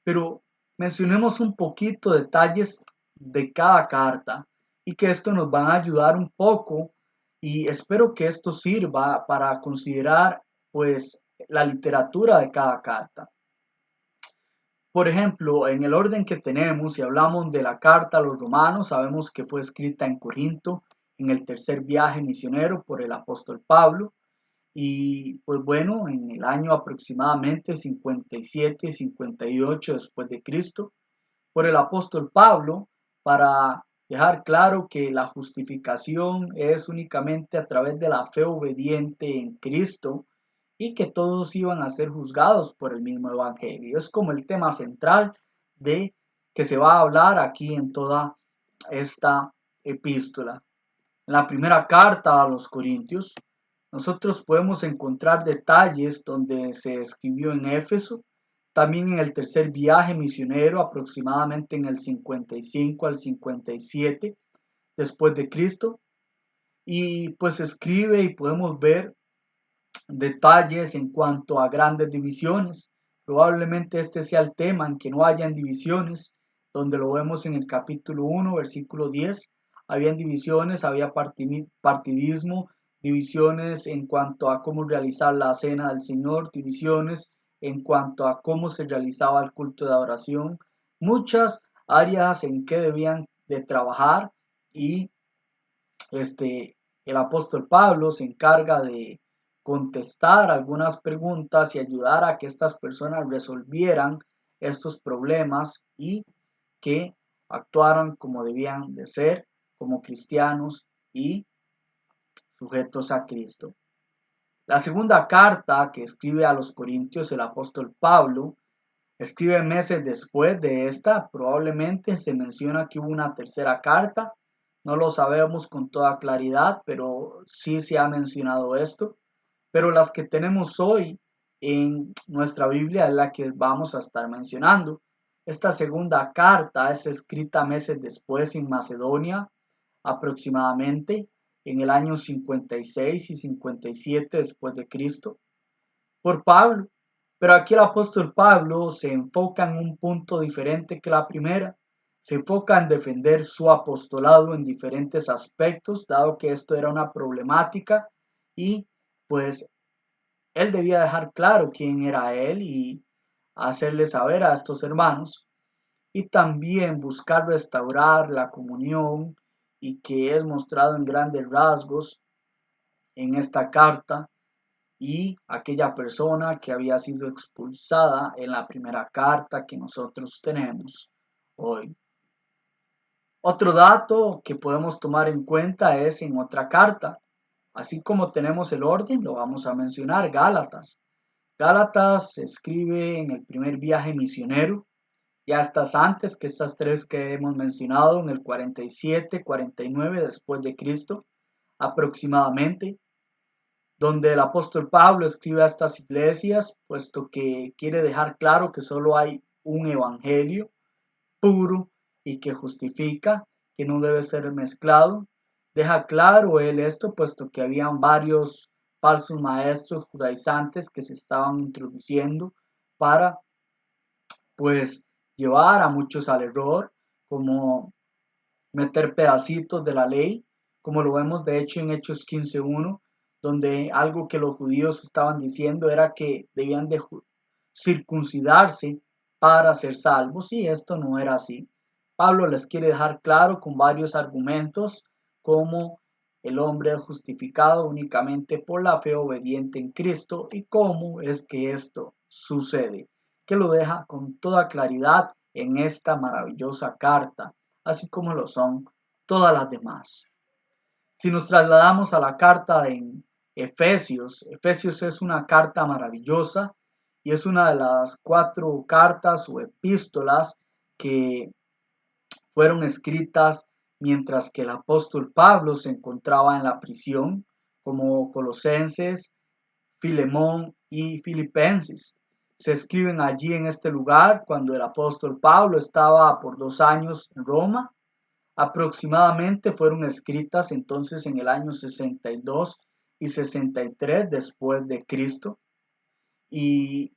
S1: pero mencionemos un poquito detalles de cada carta y que esto nos va a ayudar un poco y espero que esto sirva para considerar pues la literatura de cada carta. Por ejemplo, en el orden que tenemos, si hablamos de la carta a los romanos, sabemos que fue escrita en Corinto en el tercer viaje misionero por el apóstol Pablo. Y pues bueno, en el año aproximadamente 57 y 58 después de Cristo, por el apóstol Pablo, para dejar claro que la justificación es únicamente a través de la fe obediente en Cristo y que todos iban a ser juzgados por el mismo evangelio. Es como el tema central de que se va a hablar aquí en toda esta epístola. En la primera carta a los Corintios, nosotros podemos encontrar detalles donde se escribió en Éfeso, también en el tercer viaje misionero, aproximadamente en el 55 al 57 después de Cristo, y pues escribe y podemos ver detalles en cuanto a grandes divisiones. Probablemente este sea el tema en que no hayan divisiones, donde lo vemos en el capítulo 1, versículo 10. Habían divisiones, había partidismo, divisiones en cuanto a cómo realizar la cena del Señor, divisiones en cuanto a cómo se realizaba el culto de adoración, muchas áreas en que debían de trabajar y el apóstol Pablo se encarga de contestar algunas preguntas y ayudar a que estas personas resolvieran estos problemas y que actuaran como debían de ser, como cristianos y sujetos a Cristo. La segunda carta que escribe a los Corintios el apóstol Pablo, escribe meses después de esta, probablemente se menciona que hubo una tercera carta, no lo sabemos con toda claridad, pero sí se ha mencionado esto. Pero las que tenemos hoy en nuestra Biblia es la que vamos a estar mencionando. Esta segunda carta es escrita meses después en Macedonia, aproximadamente en el año 56 y 57 después de Cristo, por Pablo. Pero aquí el apóstol Pablo se enfoca en un punto diferente que la primera. Se enfoca en defender su apostolado en diferentes aspectos, dado que esto era una problemática y pues él debía dejar claro quién era él y hacerle saber a estos hermanos y también buscar restaurar la comunión y que es mostrado en grandes rasgos en esta carta y aquella persona que había sido expulsada en la primera carta que nosotros tenemos hoy. Otro dato que podemos tomar en cuenta es en otra carta, así como tenemos el orden, lo vamos a mencionar, Gálatas. Gálatas se escribe en el primer viaje misionero, ya estas antes que estas tres que hemos mencionado, en el 47, 49 después de Cristo, aproximadamente, donde el apóstol Pablo escribe a estas iglesias, puesto que quiere dejar claro que solo hay un evangelio puro y que justifica, que no debe ser mezclado. Deja claro él esto, puesto que habían varios falsos maestros judaizantes que se estaban introduciendo para, pues, llevar a muchos al error, como meter pedacitos de la ley, como lo vemos de hecho en Hechos 15:1, donde algo que los judíos estaban diciendo era que debían de circuncidarse para ser salvos, y esto no era así. Pablo les quiere dejar claro con varios argumentos cómo el hombre es justificado únicamente por la fe obediente en Cristo y cómo es que esto sucede, que lo deja con toda claridad en esta maravillosa carta, así como lo son todas las demás. Si nos trasladamos a la carta en Efesios, Efesios es una carta maravillosa y es una de las 4 cartas o epístolas que fueron escritas mientras que el apóstol Pablo se encontraba en la prisión, como Colosenses, Filemón y Filipenses. Se escriben allí en este lugar cuando el apóstol Pablo estaba por 2 años en Roma. Aproximadamente fueron escritas entonces en el año 62 y 63 después de Cristo. Y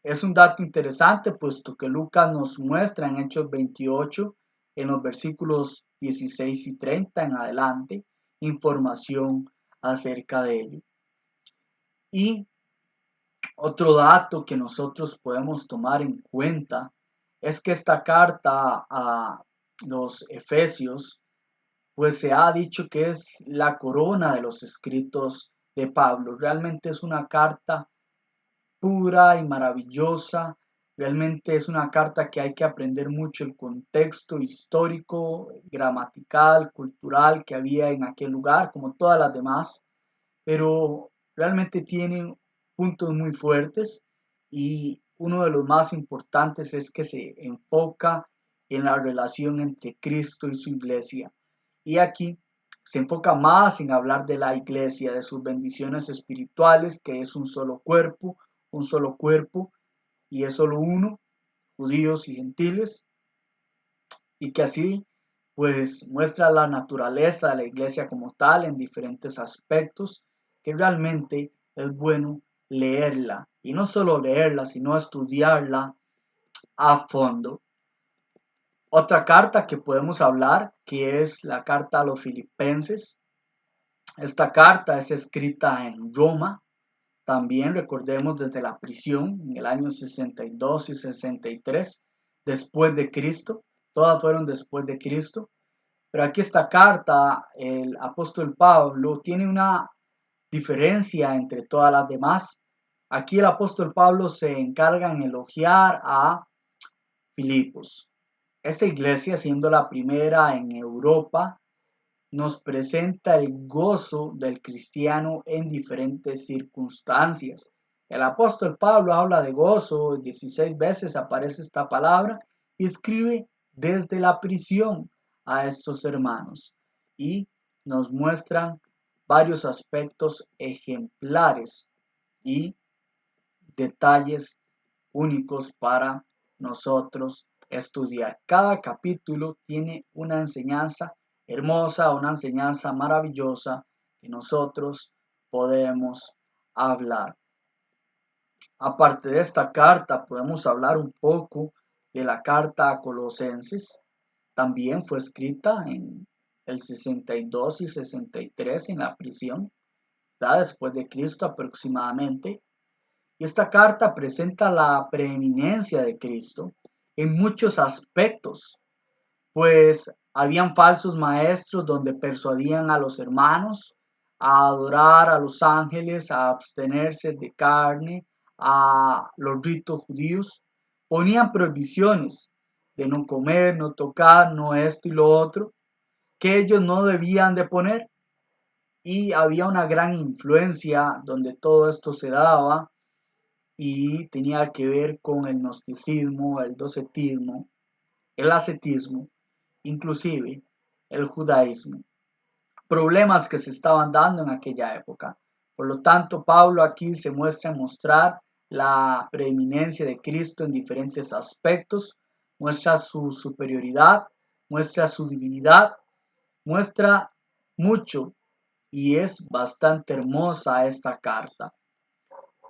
S1: es un dato interesante puesto que Lucas nos muestra en Hechos 28, en los versículos 16 y 30 en adelante, información acerca de ello. Y otro dato que nosotros podemos tomar en cuenta es que esta carta a los Efesios, pues se ha dicho que es la corona de los escritos de Pablo. Realmente es una carta pura y maravillosa. Realmente es una carta que hay que aprender mucho el contexto histórico, gramatical, cultural que había en aquel lugar, como todas las demás, pero realmente tiene puntos muy fuertes y uno de los más importantes es que se enfoca en la relación entre Cristo y su iglesia. Y aquí se enfoca más en hablar de la iglesia, de sus bendiciones espirituales, que es un solo cuerpo y es solo uno, judíos y gentiles, y que así pues muestra la naturaleza de la iglesia como tal en diferentes aspectos, que realmente es bueno leerla, y no solo leerla, sino estudiarla a fondo. Otra carta que podemos hablar, que es la carta a los Filipenses. Esta carta es escrita en Roma, también recordemos desde la prisión en el año 62 y 63 después de Cristo. Todas fueron después de Cristo. Pero aquí esta carta, el apóstol Pablo tiene una diferencia entre todas las demás. Aquí el apóstol Pablo se encarga en elogiar a Filipos. Esta iglesia, siendo la primera en Europa, nos presenta el gozo del cristiano en diferentes circunstancias. El apóstol Pablo habla de gozo, 16 veces aparece esta palabra y escribe desde la prisión a estos hermanos y nos muestran varios aspectos ejemplares y detalles únicos para nosotros estudiar. Cada capítulo tiene una enseñanza hermosa, una enseñanza maravillosa que nosotros podemos hablar. Aparte de esta carta, podemos hablar un poco de la carta a Colosenses. También fue escrita en el 62 y 63 en la prisión, ¿verdad? Después de Cristo aproximadamente. Y esta carta presenta la preeminencia de Cristo en muchos aspectos, pues habían falsos maestros donde persuadían a los hermanos a adorar a los ángeles, a abstenerse de carne, a los ritos judíos. Ponían prohibiciones de no comer, no tocar, no esto y lo otro, que ellos no debían de poner. Y había una gran influencia donde todo esto se daba y tenía que ver con el gnosticismo, el docetismo, el ascetismo, inclusive el judaísmo, problemas que se estaban dando en aquella época. Por lo tanto, Pablo aquí se muestra en mostrar la preeminencia de Cristo en diferentes aspectos, muestra su superioridad, muestra su divinidad, muestra mucho y es bastante hermosa esta carta.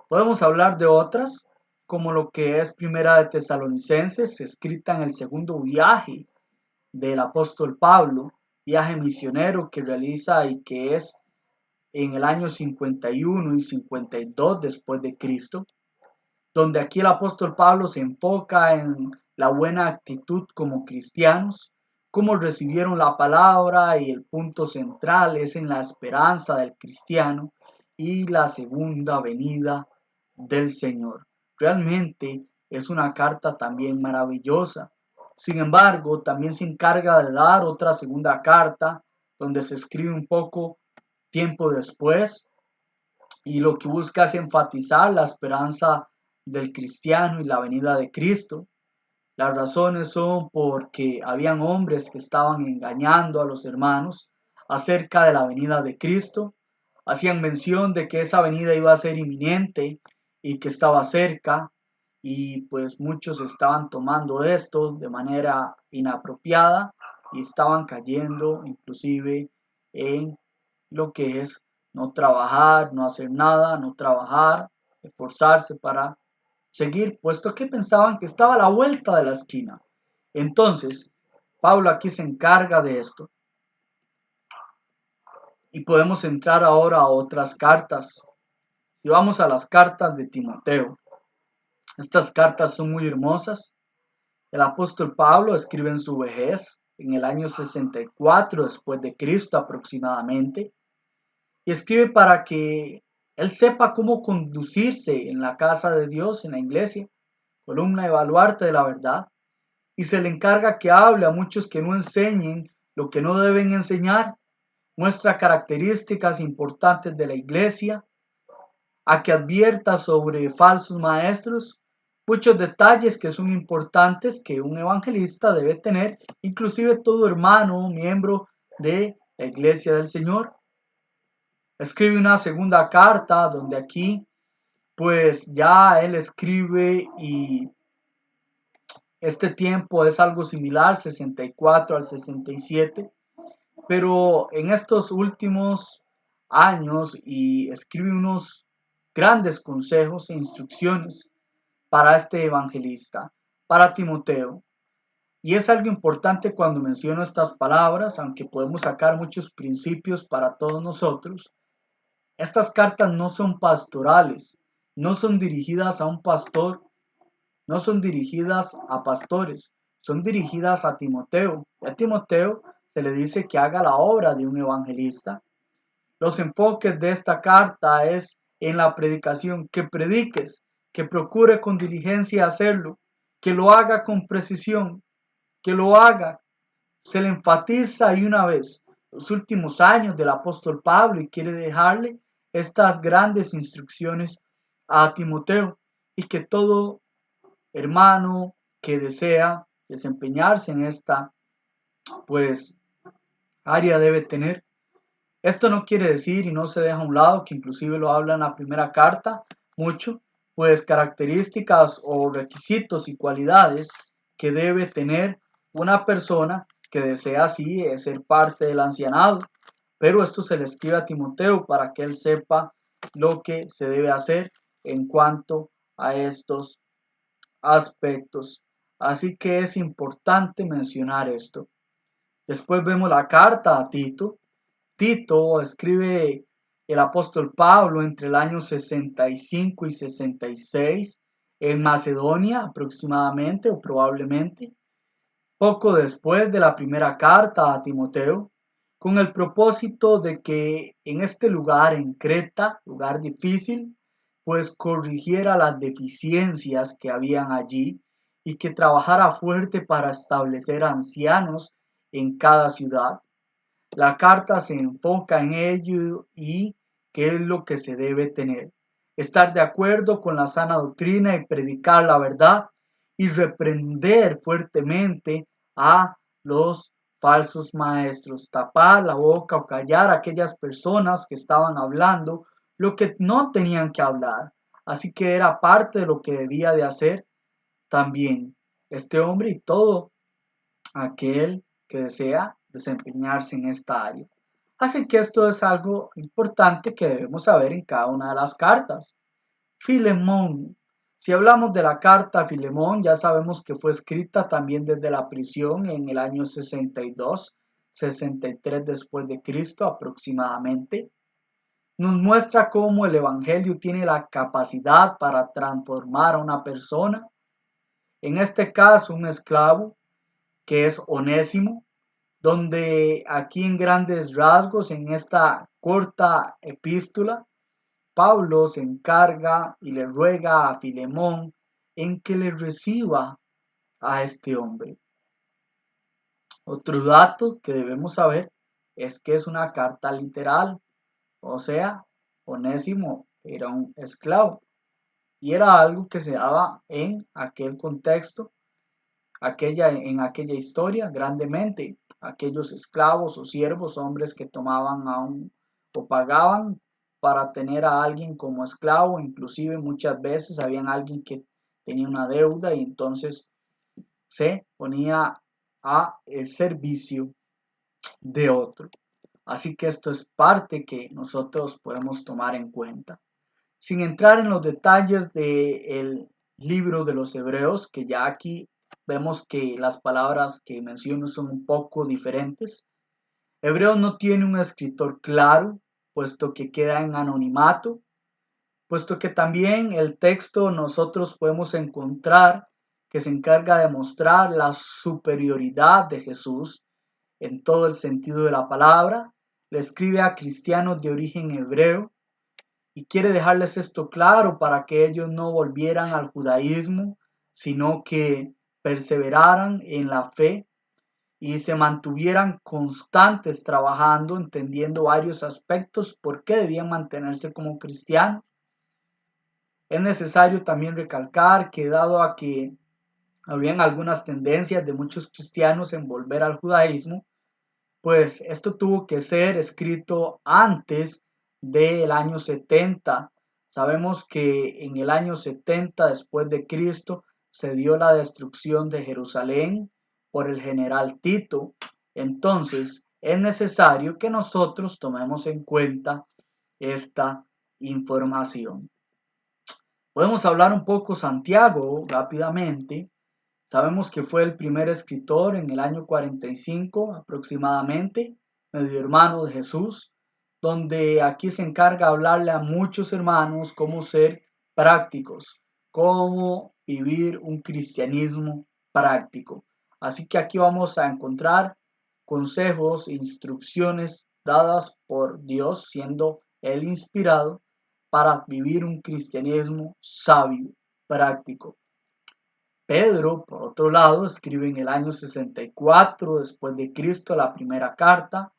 S1: Podemos hablar de otras, como lo que es Primera de Tesalonicenses, escrita en el segundo viaje del apóstol Pablo, viaje misionero que realiza y que es en el año 51 y 52 después de Cristo. donde aquí el apóstol Pablo se enfoca en la buena actitud como cristianos, cómo recibieron la palabra, y el punto central es en la esperanza del cristiano y la segunda venida del Señor. Realmente es una carta también maravillosa. Sin embargo, también se encarga de dar otra segunda carta donde se escribe un poco tiempo después, y lo que busca es enfatizar la esperanza del cristiano y la venida de Cristo. Las razones son porque habían hombres que estaban engañando a los hermanos acerca de la venida de Cristo. Hacían mención de que esa venida iba a ser inminente y que estaba cerca, y pues muchos estaban tomando esto de manera inapropiada y estaban cayendo inclusive en lo que es no trabajar, no hacer nada, no trabajar, esforzarse para seguir, puesto que pensaban que estaba a la vuelta de la esquina. Entonces, Pablo aquí se encarga de esto, y podemos entrar ahora a otras cartas. Si vamos a las cartas de Timoteo, estas cartas son muy hermosas. El apóstol Pablo escribe en su vejez, en el año 64 después de Cristo aproximadamente, y escribe para que él sepa cómo conducirse en la casa de Dios, en la iglesia, columna y baluarte de la verdad, y se le encarga que hable a muchos que no enseñen lo que no deben enseñar. Muestra características importantes de la iglesia, a que advierta sobre falsos maestros, muchos detalles que son importantes que un evangelista debe tener, inclusive todo hermano, miembro de la iglesia del Señor. Escribe una segunda carta donde aquí pues ya él escribe, y este tiempo es algo similar, 64 al 67, pero en estos últimos años, y escribe unos grandes consejos e instrucciones para este evangelista, para Timoteo. Y es algo importante cuando menciono estas palabras, aunque podemos sacar muchos principios para todos nosotros. Estas cartas no son pastorales, no son dirigidas a un pastor, no son dirigidas a pastores, son dirigidas a Timoteo. A Timoteo se le dice que haga la obra de un evangelista. Los enfoques de esta carta es en la predicación, que prediques, que procure con diligencia hacerlo, que lo haga con precisión, que lo haga. Se le enfatiza, y una vez, los últimos años del apóstol Pablo, y quiere dejarle estas grandes instrucciones a Timoteo, y que todo hermano que desea desempeñarse en esta pues área debe tener. Esto no quiere decir, y no se deja a un lado, que inclusive lo habla en la primera carta mucho, pues características o requisitos y cualidades que debe tener una persona que desea así ser parte del ancianado. Pero esto se le escribe a Timoteo para que él sepa lo que se debe hacer en cuanto a estos aspectos. Así que es importante mencionar esto. Después vemos la carta a Tito. Tito escribe el apóstol Pablo entre el año 65 y 66 en Macedonia aproximadamente, o probablemente poco después de la primera carta a Timoteo, con el propósito de que en este lugar, en Creta, lugar difícil, pues corrigiera las deficiencias que habían allí, y que trabajara fuerte para establecer ancianos en cada ciudad. La carta se enfoca en ello y qué es lo que se debe tener. Estar de acuerdo con la sana doctrina y predicar la verdad, y reprender fuertemente a los falsos maestros. Tapar la boca o callar a aquellas personas que estaban hablando lo que no tenían que hablar. Así que era parte de lo que debía de hacer también este hombre y todo aquel que desea desempeñarse en esta área. Así que esto es algo importante que debemos saber en cada una de las cartas. Filemón. Si hablamos de la carta a Filemón, ya sabemos que fue escrita también desde la prisión en el año 62, 63 después de Cristo aproximadamente. nos muestra cómo el Evangelio tiene la capacidad para transformar a una persona. En este caso, un esclavo que es Onésimo, donde aquí en grandes rasgos, en esta corta epístola, Pablo se encarga y le ruega a Filemón en que le reciba a este hombre. Otro dato que debemos saber es que es una carta literal, o sea, Onésimo era un esclavo y era algo que se daba en aquel contexto, en aquella historia grandemente. Aquellos esclavos o siervos, hombres que tomaban o pagaban para tener a alguien como esclavo, inclusive muchas veces habían alguien que tenía una deuda y entonces se ponía a el servicio de otro. Así que esto es parte que nosotros podemos tomar en cuenta. Sin entrar en los detalles del libro de los Hebreos, que ya aquí vemos que las palabras que menciono son un poco diferentes. Hebreos no tiene un escritor claro, puesto que queda en anonimato, puesto que también el texto nosotros podemos encontrar que se encarga de mostrar la superioridad de Jesús en todo el sentido de la palabra. Le escribe a cristianos de origen hebreo y quiere dejarles esto claro para que ellos no volvieran al judaísmo, sino que perseveraran en la fe y se mantuvieran constantes trabajando, entendiendo varios aspectos por qué debían mantenerse como cristianos. Es necesario también recalcar que dado a que habían algunas tendencias de muchos cristianos en volver al judaísmo, pues esto tuvo que ser escrito antes del año 70. Sabemos que en el año 70 después de Cristo se dio la destrucción de Jerusalén por el general Tito. Entonces es necesario que nosotros tomemos en cuenta esta información. Podemos hablar un poco Santiago rápidamente. Sabemos que fue el primer escritor en el año 45 aproximadamente, medio hermano de Jesús, donde aquí se encarga de hablarle a muchos hermanos cómo ser prácticos, cómo vivir un cristianismo práctico. Así que aquí vamos a encontrar consejos e instrucciones dadas por Dios, siendo Él inspirado para vivir un cristianismo sabio, práctico. Pedro, por otro lado, escribe en el año 64 después de Cristo la primera carta,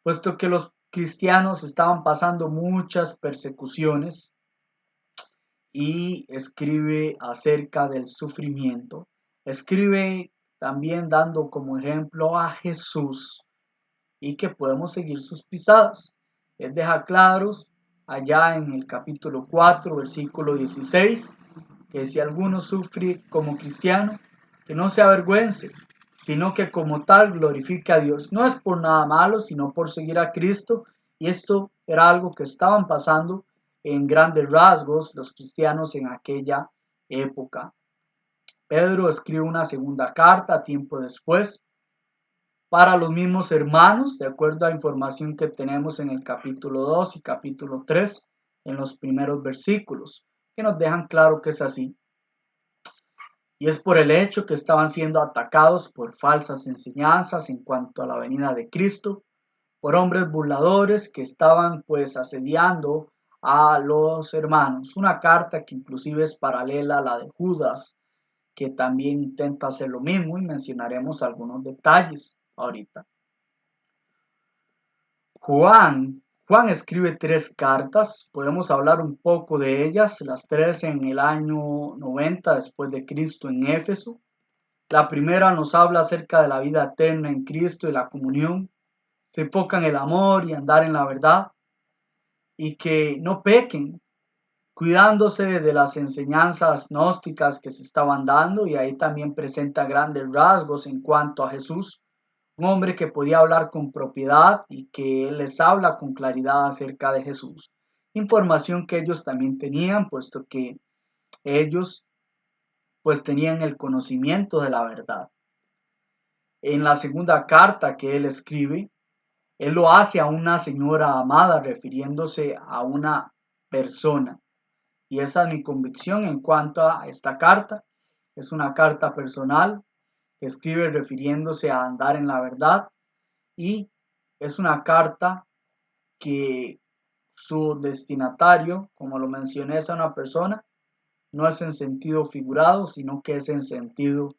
S1: puesto que los cristianos estaban pasando muchas persecuciones y escribe acerca del sufrimiento. Escribe también dando como ejemplo a Jesús y que podemos seguir sus pisadas. Él deja claros allá en el capítulo 4, versículo 16, que si alguno sufre como cristiano, que no se avergüence, sino que como tal glorifique a Dios. No es por nada malo, sino por seguir a Cristo. Y esto era algo que estaban pasando en grandes rasgos los cristianos en aquella época. Pedro escribe una segunda carta tiempo después para los mismos hermanos, de acuerdo a la información que tenemos en el capítulo 2 y capítulo 3, en los primeros versículos, que nos dejan claro que es así. Y es por el hecho que estaban siendo atacados por falsas enseñanzas en cuanto a la venida de Cristo, por hombres burladores que estaban pues asediando a los hermanos. Una carta que inclusive es paralela a la de Judas, que también intenta hacer lo mismo y mencionaremos algunos detalles ahorita. Juan escribe 3 cartas, podemos hablar un poco de ellas, las 3 en el año 90 después de Cristo en Éfeso. La primera nos habla acerca de la vida eterna en Cristo y la comunión, se enfoca en el amor y andar en la verdad, y que no pequen, cuidándose de las enseñanzas gnósticas que se estaban dando, y ahí también presenta grandes rasgos en cuanto a Jesús, un hombre que podía hablar con propiedad y que les habla con claridad acerca de Jesús. Información que ellos también tenían, puesto que ellos pues tenían el conocimiento de la verdad. En la segunda carta que él escribe, Él lo hace a una señora amada, refiriéndose a una persona. Y esa es mi convicción en cuanto a esta carta. Es una carta personal que escribe refiriéndose a andar en la verdad, y es una carta que su destinatario, como lo mencioné, es una persona, no es en sentido figurado, sino que es en sentido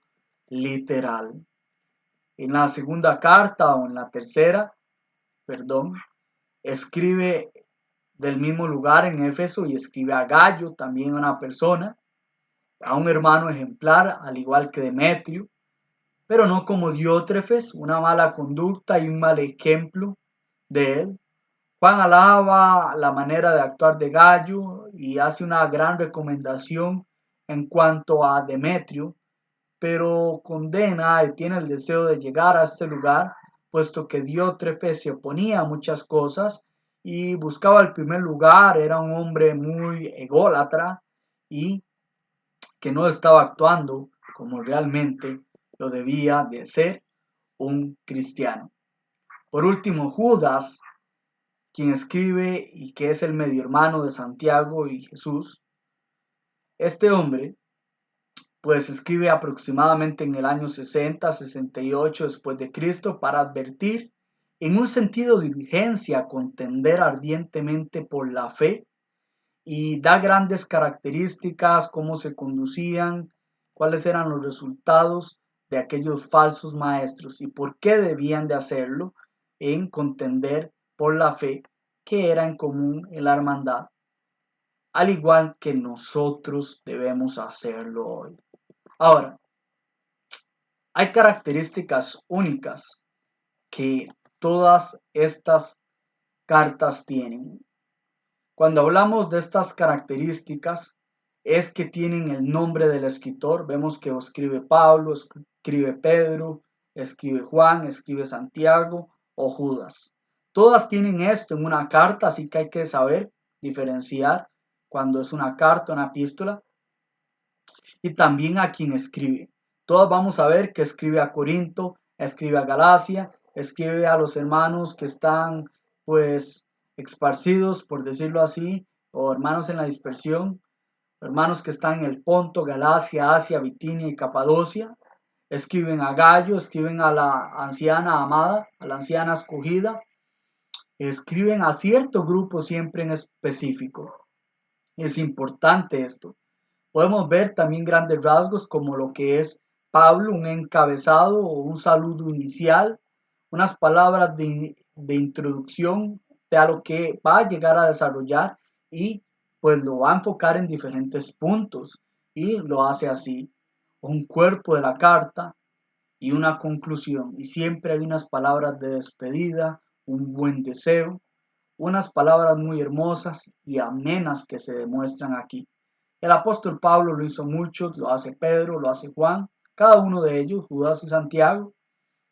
S1: literal. En la segunda carta, o en la tercera, perdón, escribe del mismo lugar en Éfeso y escribe a Gallo, también una persona, a un hermano ejemplar, al igual que Demetrio, pero no como Diótrefes, una mala conducta y un mal ejemplo de él. Juan alaba la manera de actuar de Gallo y hace una gran recomendación en cuanto a Demetrio, pero condena y tiene el deseo de llegar a este lugar, puesto que Diótrefes se oponía a muchas cosas y buscaba el primer lugar, era un hombre muy ególatra y que no estaba actuando como realmente lo debía de ser un cristiano. Por último, Judas, quien escribe y que es el medio hermano de Santiago y Jesús, este hombre pues escribe aproximadamente en el año 60-68 después de Cristo para advertir en un sentido de urgencia, contender ardientemente por la fe, y da grandes características, cómo se conducían, cuáles eran los resultados de aquellos falsos maestros y por qué debían de hacerlo en contender por la fe que era en común en la hermandad, al igual que nosotros debemos hacerlo hoy. Ahora, hay características únicas que todas estas cartas tienen. Cuando hablamos de estas características, es que tienen el nombre del escritor. Vemos que escribe Pablo, escribe Pedro, escribe Juan, escribe Santiago o Judas. Todas tienen esto en una carta, así que hay que saber diferenciar cuando es una carta, una epístola, y también a quien escribe. Todos vamos a ver que escribe a Corinto, escribe a Galacia, escribe a los hermanos que están pues esparcidos, por decirlo así, o hermanos en la dispersión, hermanos que están en el Ponto, Galacia, Asia, Bitinia y Capadocia. Escriben a Gallo, escriben a la anciana amada, a la anciana escogida, escriben a cierto grupo siempre en específico. Es importante esto. Podemos ver también grandes rasgos como lo que es Pablo, un encabezado o un saludo inicial, unas palabras de introducción de a lo que va a llegar a desarrollar, y pues lo va a enfocar en diferentes puntos y lo hace así. Un cuerpo de la carta y una conclusión, y siempre hay unas palabras de despedida, un buen deseo, unas palabras muy hermosas y amenas que se demuestran aquí. El apóstol Pablo lo hizo mucho, lo hace Pedro, lo hace Juan, cada uno de ellos, Judas y Santiago,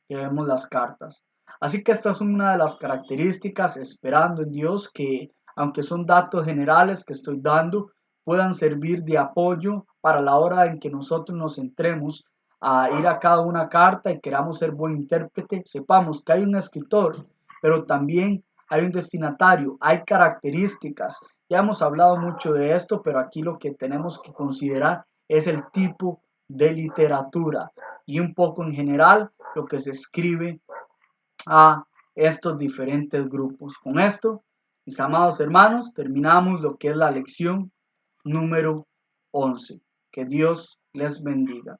S1: que vemos las cartas. Así que esta es una de las características, esperando en Dios que, aunque son datos generales que estoy dando, puedan servir de apoyo para la hora en que nosotros nos centremos a ir a cada una carta y queramos ser buen intérprete, sepamos que hay un escritor, pero también hay un destinatario, hay características. Ya hemos hablado mucho de esto, pero aquí lo que tenemos que considerar es el tipo de literatura y un poco en general lo que se escribe a estos diferentes grupos. Con esto, mis amados hermanos, terminamos lo que es la lección número 11. Que Dios les bendiga.